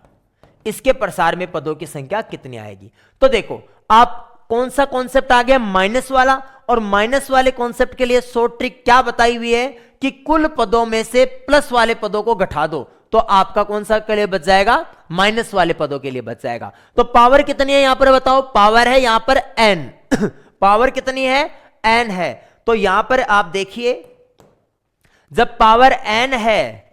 इसके प्रसार में पदों की संख्या कितनी आएगी। तो देखो आप कौन सा कॉन्सेप्ट आ गया, माइनस वाला, और माइनस वाले कॉन्सेप्ट के लिए शॉर्ट ट्रिक क्या बताई हुई है कि कुल पदों में से प्लस वाले पदों को घटा दो, तो आपका कौन सा के लिए बच जाएगा, माइनस वाले पदों के लिए बच जाएगा। तो पावर कितनी है यहां पर बताओ, पावर है यहां पर n। पावर कितनी है, n है। तो यहां पर आप देखिए जब पावर n है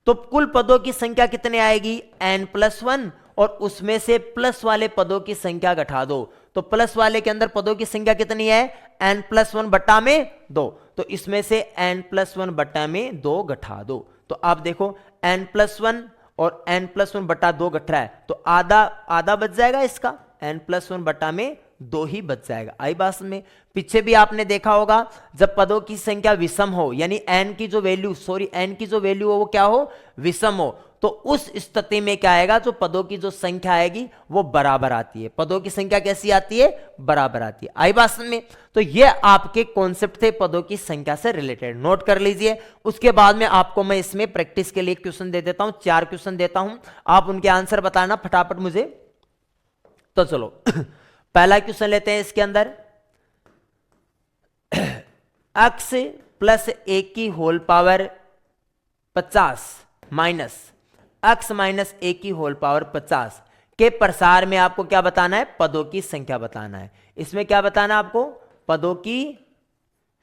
तो कुल पदों की संख्या कितनी आएगी, n+1, और उसमें से प्लस वाले पदों की संख्या घटा दो, तो प्लस वाले के अंदर पदों की संख्या कितनी है, n+1/2, तो इसमें से n+1/2 घटा दो, तो आप देखो n+1 और n+1/2 घट रहा है, तो आधा आधा बच जाएगा, इसका n+1/2 ही बच जाएगा। आई बात में? पीछे भी आपने देखा होगा जब पदों की संख्या विषम हो, यानी n की जो वैल्यू हो वो क्या हो, विषम हो, तो उस स्थिति में क्या आएगा, जो पदों की जो संख्या आएगी वो बराबर आती है। पदों की संख्या कैसी आती है, बराबर आती है। आई बात में? तो ये आपके कॉन्सेप्ट थे पदों की संख्या से रिलेटेड, नोट कर लीजिए। उसके बाद में आपको मैं इसमें प्रैक्टिस के लिए क्वेश्चन दे देता हूं, 4 क्वेश्चन देता हूं, आप उनके आंसर बताना फटाफट मुझे। तो चलो पहला क्वेश्चन लेते हैं। इसके अंदर x + 1 की होल पावर 50 माइनस x - 1 की होल पावर 50 के प्रसार में आपको क्या बताना है, पदों की संख्या बताना है। इसमें क्या बताना है आपको, पदों की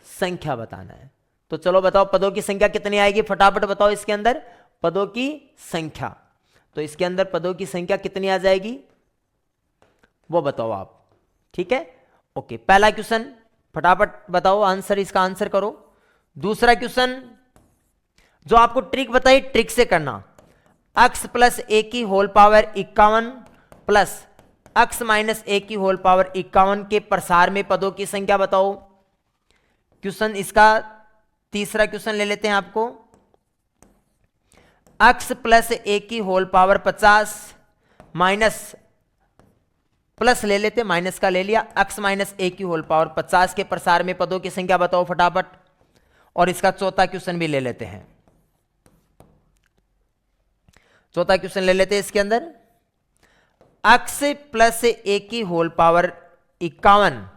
संख्या बताना है। तो चलो बताओ पदों की संख्या कितनी आएगी, फटाफट बताओ। इसके अंदर पदों की संख्या, तो इसके अंदर पदों की संख्या कितनी आ जाएगी वो बताओ आप, ठीक है। ओके, पहला क्वेश्चन फटाफट बताओ, आंसर, इसका आंसर करो। दूसरा क्वेश्चन जो आपको ट्रिक बताई, ट्रिक से करना, x + 1 की होल पावर 51 प्लस x - 1 की होल पावर 51 के प्रसार में पदों की संख्या बताओ। क्वेश्चन इसका तीसरा क्वेश्चन ले लेते हैं आपको, x + 1 की होल पावर 50 माइनस, प्लस ले लेते, माइनस का ले लिया, x - 1 की होल पावर 50 के प्रसार में पदों की संख्या बताओ फटाफट। और इसका चौथा क्वेश्चन भी ले लेते हैं, चौथा क्वेश्चन ले लेते हैं। इसके अंदर x + 1 की होल पावर 51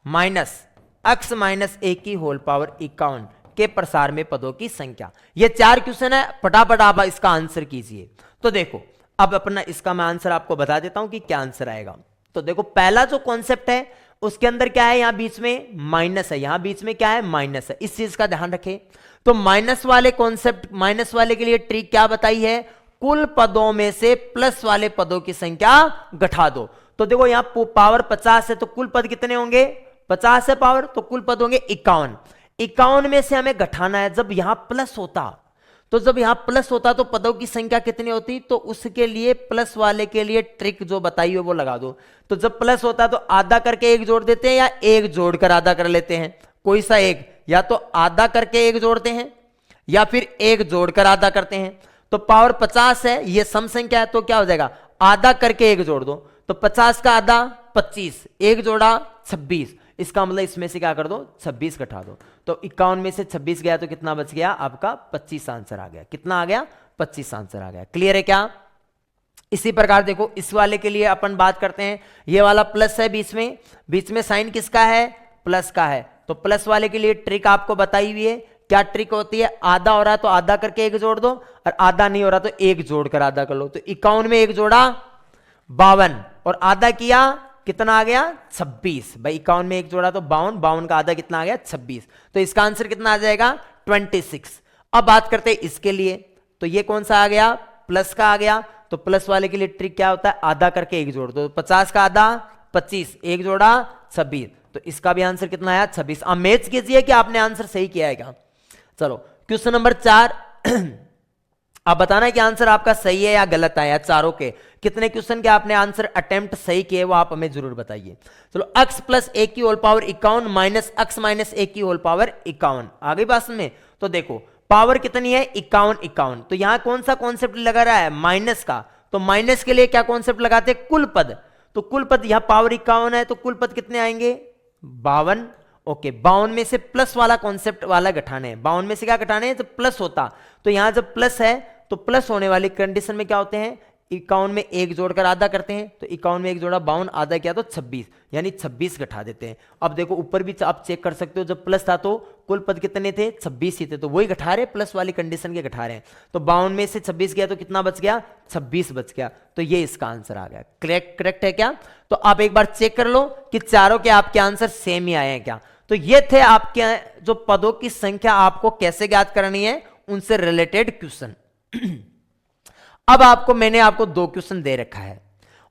माइनस x - 1 की होल पावर 51 के प्रसार में पदों की संख्या। ये 4 क्वेश्चन है, फटाफट आप इसका आंसर कीजिए। तो देखो अब अपना इसका मैं आंसर आपको बता देता हूं कि क्या आंसर आएगा। तो देखो पहला जो कॉन्सेप्ट है उसके अंदर क्या है, यहां बीच में माइनस है, यहां बीच में क्या है, माइनस है, इस चीज का ध्यान रखें। तो माइनस वाले कॉन्सेप्ट, माइनस वाले के लिए ट्रिक क्या बताई है, कुल पदों में से प्लस वाले पदों की संख्या घटा दो। तो देखो यहां पावर 50 है, तो कुल पद कितने होंगे, 50 है पावर, तो कुल पद होंगे 51। 51 में से हमें घटाना है। जब यहां प्लस होता, तो जब यहां प्लस होता तो पदों की संख्या कितनी होती, तो उसके लिए प्लस वाले के लिए ट्रिक जो बताई हो वो लगा दो। तो जब प्लस होता तो आधा करके एक जोड़ देते हैं, या एक जोड़कर आधा कर लेते हैं, कोई सा एक, या तो आधा करके एक जोड़ते हैं या फिर एक जोड़कर आधा करते हैं। तो पावर 50 है, ये सम संख्या है, तो क्या हो जाएगा, आधा करके एक जोड़ दो, तो 50 का आधा 25, एक जोड़ा 26, इसका मतलब इसमें से क्या कर दो, 26 घटा दो। तो 51 में से 26 गया तो कितना बच गया आपका, 25 आंसर आ गया। कितना आ गया, 25 आंसर आ गया। क्लियर है क्या। इसी प्रकार देखो इस वाले के लिए अपन बात करते हैं, ये वाला प्लस है, बीच में साइन किसका है, प्लस का है। तो प्लस वाले के लिए ट्रिक आपको बताई हुई है क्या ट्रिक होती है, आधा हो रहा है तो आधा करके एक जोड़ दो, और आधा नहीं हो रहा तो एक जोड़कर आधा कर लो। तो 51 में एक जोड़ा 52, और आधा किया कितना आ गया 26। भाई 51 में एक जोड़ा तो 52, 52 का आधा कितना आ गया 26। तो इसका आंसर कितना आ जाएगा 26। अब बात करते हैं इसके लिए, तो ये कौन सा आ गया, प्लस का आ गया। तो प्लस वाले के लिए ट्रिक क्या होता है, आधा करके एक जोड़ दो। 50 का आधा 25, एक जोड़ा 26, तो इसका भी आंसर कितना आया 26। अब मैच कीजिए कि आपने आंसर सही किया है क्या। चलो क्वेश्चन नंबर 4 आप बताना है कि आंसर आपका सही है या गलत आया। चारों के कितने क्वेश्चन के आपने आंसर अटेम्प्ट सही किए वो आप हमें जरूर बताइए। चलो x प्लस ए की whole power 51 minus x minus a की होल पावर 51, आ गई बात में। तो देखो पावर कितनी है 51, तो यहां कौन सा कॉन्सेप्ट लगा रहा है, माइनस का। तो माइनस के लिए क्या कॉन्सेप्ट लगाते हैं, कुल पद। तो कुल पद यहां पावर 51 है, तो कुल पद कितने आएंगे 52। ओके 52 में से प्लस वाला कॉन्सेप्ट वाला घटाने हैं, 52 में से क्या घटाने हैं, जब प्लस होता। तो यहां जब प्लस है तो प्लस होने वाली कंडीशन में क्या होते हैं, 51 में एक जोड़कर आधा करते हैं। तो 51 में एक जोड़ा 52, आधा किया तो 26, यानी 26 घटा देते हैं। अब देखो ऊपर भी आप चेक कर सकते हो, जब प्लस था तो कुल पद कितने थे 26 ही थे, तो वही घटा रहे, प्लस वाली कंडीशन के घटा रहे हैं। तो 52 में से 26 गया तो कितना बच गया 26 बच गया। तो ये इसका आंसर आ गया। करेक्ट है क्या। तो आप एक बार चेक कर लो कि चारों के आपके आंसर सेम ही आए हैं क्या। तो ये थे आपके जो पदों की संख्या आपको कैसे ज्ञात करनी है उनसे रिलेटेड क्वेश्चन। अब मैंने आपको 2 क्वेश्चन दे रखा है,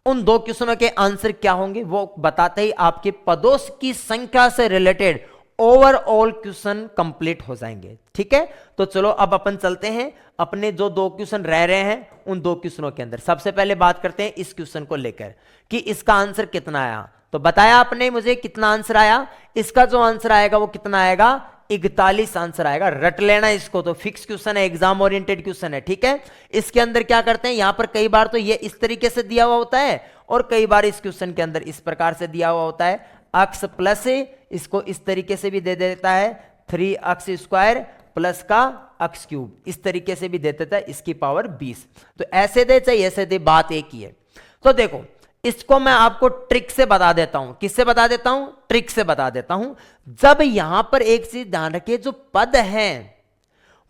उन 2 क्वेश्चनों के आंसर क्या होंगे वो बताते ही आपके पदों की संख्या से रिलेटेड ओवरऑल क्वेश्चन कंप्लीट हो जाएंगे। ठीक है, तो चलो अब अपन चलते हैं अपने जो 2 क्वेश्चन रह रहे हैं उन 2 क्वेश्चनों के अंदर। सबसे पहले बात करते हैं इस क्वेश्चन को लेकर कि इसका आंसर कितना आया। तो बताया आपने मुझे कितना आंसर आया, इसका जो आंसर आएगा वो कितना आएगा 41 आंसर आएगा। रट लेना इसको, तो फिक्स क्वेश्चन है, एग्जाम ओरिएंटेड क्वेश्चन है। ठीक है, इसके अंदर क्या करते हैं, यहां पर कई बार तो ये इस तरीके से दिया हुआ होता है और कई बार इस क्वेश्चन के अंदर इस प्रकार से दिया हुआ होता है। अक्स प्लस इसको इस तरीके से भी दे देता है 3x स्क्वायर प्लस का x क्यूब, इस तरीके से भी दे देता है इसकी पावर 20। तो ऐसे दे चाहे ऐसे दे, बात एक ही है। तो देखो इसको मैं आपको ट्रिक से बता देता हूं। किससे बता देता हूं, ट्रिक से बता देता हूं। जब यहां पर एक चीज ध्यान रखिए, जो पद हैं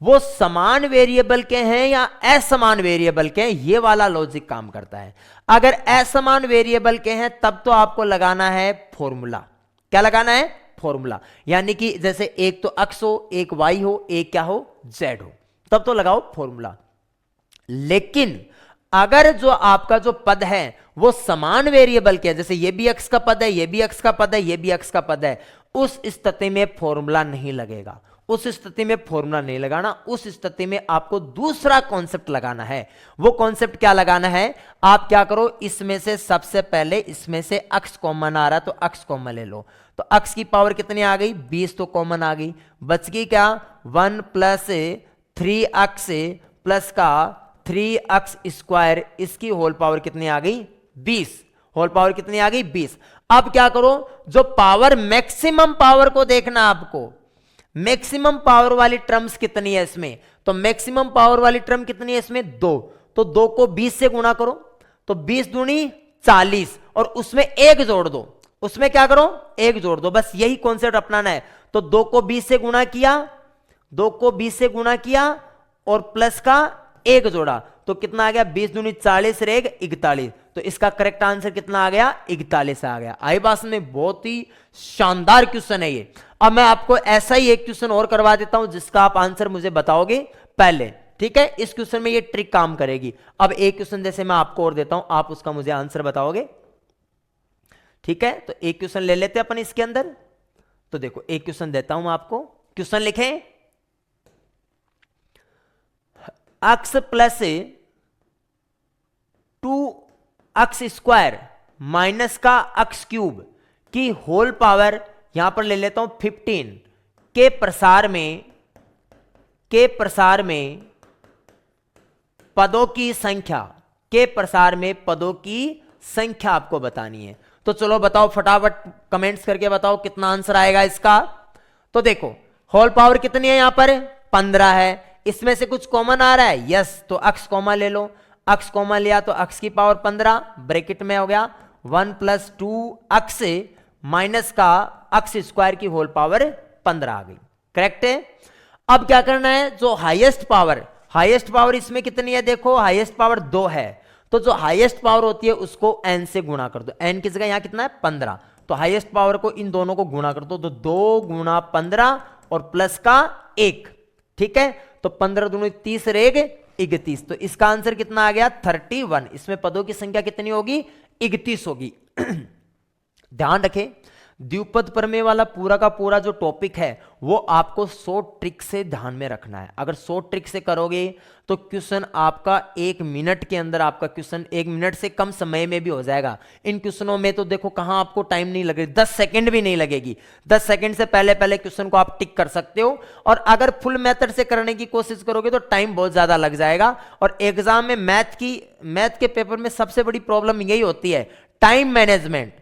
वो समान वेरिएबल के हैं या असमान वेरिएबल के हैं, ये वाला लॉजिक काम करता है। अगर असमान वेरिएबल के हैं तब तो आपको लगाना है फॉर्मूला। क्या लगाना है, फॉर्मूला। यानी कि जैसे एक तो x हो, एक y हो, एक क्या हो z हो, तब तो लगाओ फॉर्मूला। लेकिन अगर जो आपका जो पद है वो समान वेरिएबल के है, जैसे ये भी x का पद है, ये भी x का पद है, ये भी x का पद है, उस स्थिति में फॉर्मूला नहीं लगेगा। उस स्थिति में फॉर्मूला नहीं लगाना, उस स्थिति में आपको दूसरा कॉन्सेप्ट लगाना है। वो कॉन्सेप्ट क्या लगाना है, आप क्या करो, इसमें से सबसे पहले इसमें से x कॉमन आ रहा तो x कॉमन ले लो। तो x की पावर कितनी आ गई 20, तो कॉमन आ गई, बच गई क्या 1 प्लस 3x प्लस का 3x स्क्वायर, इसकी होल पावर कितनी आ गई 20, होल पावर कितनी आ गई 20। अब क्या करो, जो पावर मैक्सिमम पावर को देखना आपको, मैक्सिमम पावर वाली टर्म्स कितनी है इसमें, तो मैक्सिमम पावर वाली टर्म कितनी है इसमें 2, तो 2 को 20 से गुणा करो, तो 20 दूनी 40 और उसमें 1 जोड़ दो, उसमें क्या करो 1 जोड़ दो, बस यही कॉन्सेप्ट अपनाना है। तो 2 को 20 से गुणा किया, 2 को 20 से गुणा किया और प्लस का 1 जोड़ा, तो कितना आ गया 20 दूनी 40 रहेगा 41। तो इसका करेक्ट आंसर कितना आ गया 41 आ गया। आई बात में, बहुत ही शानदार क्वेश्चन है ये। अब मैं आपको ऐसा ही एक क्वेश्चन और करवा देता हूं जिसका आप आंसर मुझे बताओगे पहले। ठीक है, इस क्वेश्चन में ये ट्रिक काम करेगी। अब एक क्वेश्चन जैसे मैं आपको और देता हूं, आप उसका मुझे आंसर बताओगे। ठीक है, तो एक क्वेश्चन ले लेते हैं अपन इसके अंदर। तो देखो एक क्वेश्चन देता हूं आपको, क्वेश्चन लिखें x plus 2x square minus का x क्यूब की होल पावर, यहां पर ले लेता हूं 15 के प्रसार में पदों की संख्या, के प्रसार में पदों की संख्या आपको बतानी है। तो चलो बताओ फटाफट कमेंट्स करके बताओ कितना आंसर आएगा इसका। तो देखो होल पावर कितनी है, यहां पर 15 है, इसमें से कुछ कॉमन आ रहा है, यस, तो x कॉमन ले लो, x कॉमन लिया तो x की पावर 15 ब्रैकेट में हो गया 1 प्लस 2x माइनस का x स्क्वायर की होल पावर 15 आ गई। करेक्ट है। अब क्या करना है, जो हाईएस्ट पावर इसमें कितनी है, देखो हाईएस्ट पावर 2 है, तो जो हाईएस्ट पावर होती है उसको n से गुणा कर दो। n की जगह यहां कितना है 15, तो हाईएस्ट पावर को इन दोनों को गुणा कर दो, तो 2 गुणा 15 और प्लस का 1, ठीक है, तो 15 दूनी 30 रहेगा 31, तो इसका आंसर कितना आ गया 31। इसमें पदों की संख्या कितनी होगी 31 होगी। ध्यान रखें, द्विपद प्रमेय वाला पूरा का पूरा जो टॉपिक है वो आपको शॉर्ट ट्रिक से ध्यान में रखना है। अगर शॉर्ट ट्रिक से करोगे तो क्वेश्चन आपका 1 मिनट के अंदर, आपका क्वेश्चन 1 मिनट से कम समय में भी हो जाएगा। इन क्वेश्चनों में तो देखो कहां आपको टाइम नहीं लगेगी, 10 सेकंड भी नहीं लगेगी, 10 सेकंड से पहले पहले क्वेश्चन को आप टिक कर सकते हो। और अगर फुल मेथड से करने की कोशिश करोगे तो टाइम बहुत ज्यादा लग जाएगा। और एग्जाम में मैथ के पेपर में सबसे बड़ी प्रॉब्लम यही होती है, टाइम मैनेजमेंट।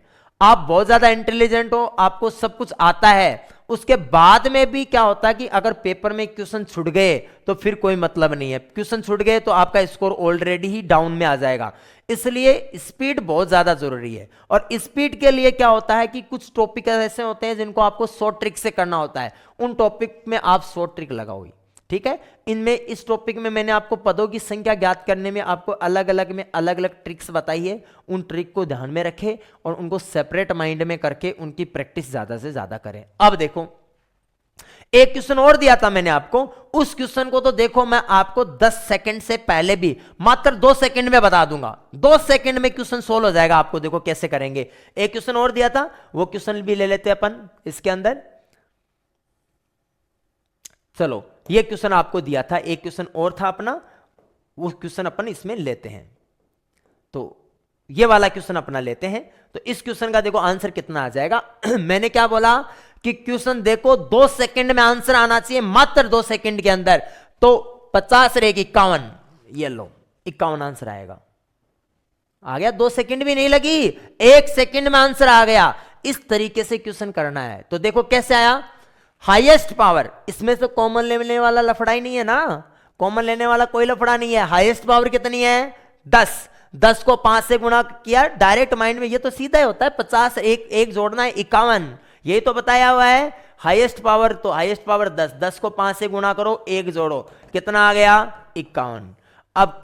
आप बहुत ज्यादा इंटेलिजेंट हो, आपको सब कुछ आता है, उसके बाद में भी क्या होता है कि अगर पेपर में क्वेश्चन छूट गए तो फिर कोई मतलब नहीं है। क्वेश्चन छूट गए तो आपका स्कोर ऑलरेडी ही डाउन में आ जाएगा। इसलिए स्पीड बहुत ज्यादा जरूरी है। और स्पीड के लिए क्या होता है कि कुछ टॉपिक ऐसे होते हैं जिनको आपको शॉर्ट ट्रिक से करना होता है, उन टॉपिक में आप शॉर्ट ट्रिक लगाओगे, ठीक है। इनमें इस टॉपिक में मैंने आपको पदों की संख्या ज्ञात करने में आपको अलग अलग ट्रिक्स बताई है। उन ट्रिक को ध्यान में रखें और उनको सेपरेट माइंड में करके उनकी प्रैक्टिस ज्यादा से ज्यादा करें। अब देखो, एक क्वेश्चन और दिया था मैंने आपको, उस क्वेश्चन को तो देखो मैं आपको 10 सेकंड से पहले भी मात्र 2 सेकंड में बता दूंगा। 2 सेकंड में क्वेश्चन सोल्व हो जाएगा। आपको देखो कैसे करेंगे। एक क्वेश्चन और दिया था, वो क्वेश्चन भी ले लेते हैं अपन इसके अंदर। चलो, ये क्वेश्चन आपको दिया था, एक क्वेश्चन और था अपना, वो क्वेश्चन अपन इसमें लेते हैं। तो ये वाला क्वेश्चन अपना लेते हैं। तो इस क्वेश्चन का देखो आंसर कितना आ जाएगा। मैंने क्या बोला कि क्वेश्चन देखो 2 सेकंड में आंसर आना चाहिए, मात्र 2 सेकंड के अंदर। तो 50 रहेगी 51, ये लो 51 आंसर आएगा। आ गया, 2 सेकंड भी नहीं लगी, 1 सेकंड में आंसर आ गया। इस तरीके से क्वेश्चन करना है। तो देखो कैसे आया, हाईएस्ट पावर, इसमें से कॉमन लेने वाला लफड़ा ही नहीं है ना, कॉमन लेने वाला कोई लफड़ा नहीं है। हाईएस्ट पावर कितनी है 10 को 5 से गुणा किया डायरेक्ट माइंड में, ये तो सीधा ही होता है, 50 एक जोड़ना है 51, यही तो बताया हुआ है। हाईएस्ट पावर, तो हाईएस्ट पावर 10 को 5 से गुणा करो, 1 जोड़ो, कितना आ गया 51। अब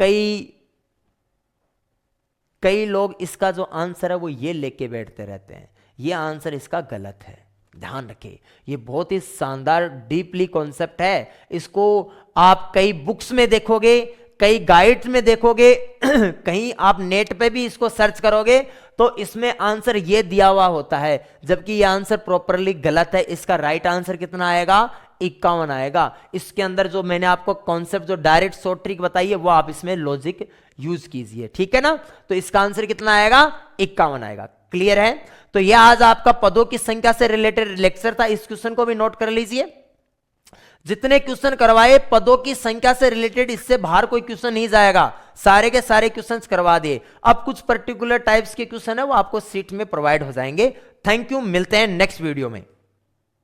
कई लोग इसका जो आंसर है वो ये लेके बैठते रहते हैं, ये आंसर इसका गलत है। ध्यान रखें, ये बहुत ही शानदार डीपली कॉन्सेप्ट है। इसको आप कई बुक्स में देखोगे, कई गाइड्स में देखोगे, कहीं आप नेट पे भी इसको सर्च करोगे तो इसमें आंसर ये दिया हुआ होता है, जबकि ये आंसर प्रॉपरली गलत है। इसका राइट आंसर कितना आएगा 51 आएगा। इसके अंदर जो मैंने आपको कॉन्सेप्ट जो डायरेक्ट शॉर्ट ट्रिक बताई है वो आप इसमें लॉजिक यूज कीजिए, ठीक है ना। तो इसका आंसर कितना आएगा 51 आएगा। क्लियर है। तो यह आज आपका पदों की संख्या से रिलेटेड लेक्चर था। इस क्वेश्चन को भी नोट कर लीजिए। जितने क्वेश्चन करवाए पदों की संख्या से रिलेटेड, इससे बाहर कोई क्वेश्चन नहीं जाएगा, सारे के सारे क्वेश्चंस करवा दिए। अब कुछ पर्टिकुलर टाइप्स के क्वेश्चन है वो आपको सीट में प्रोवाइड हो जाएंगे। थैंक यू, मिलते हैं नेक्स्ट वीडियो में।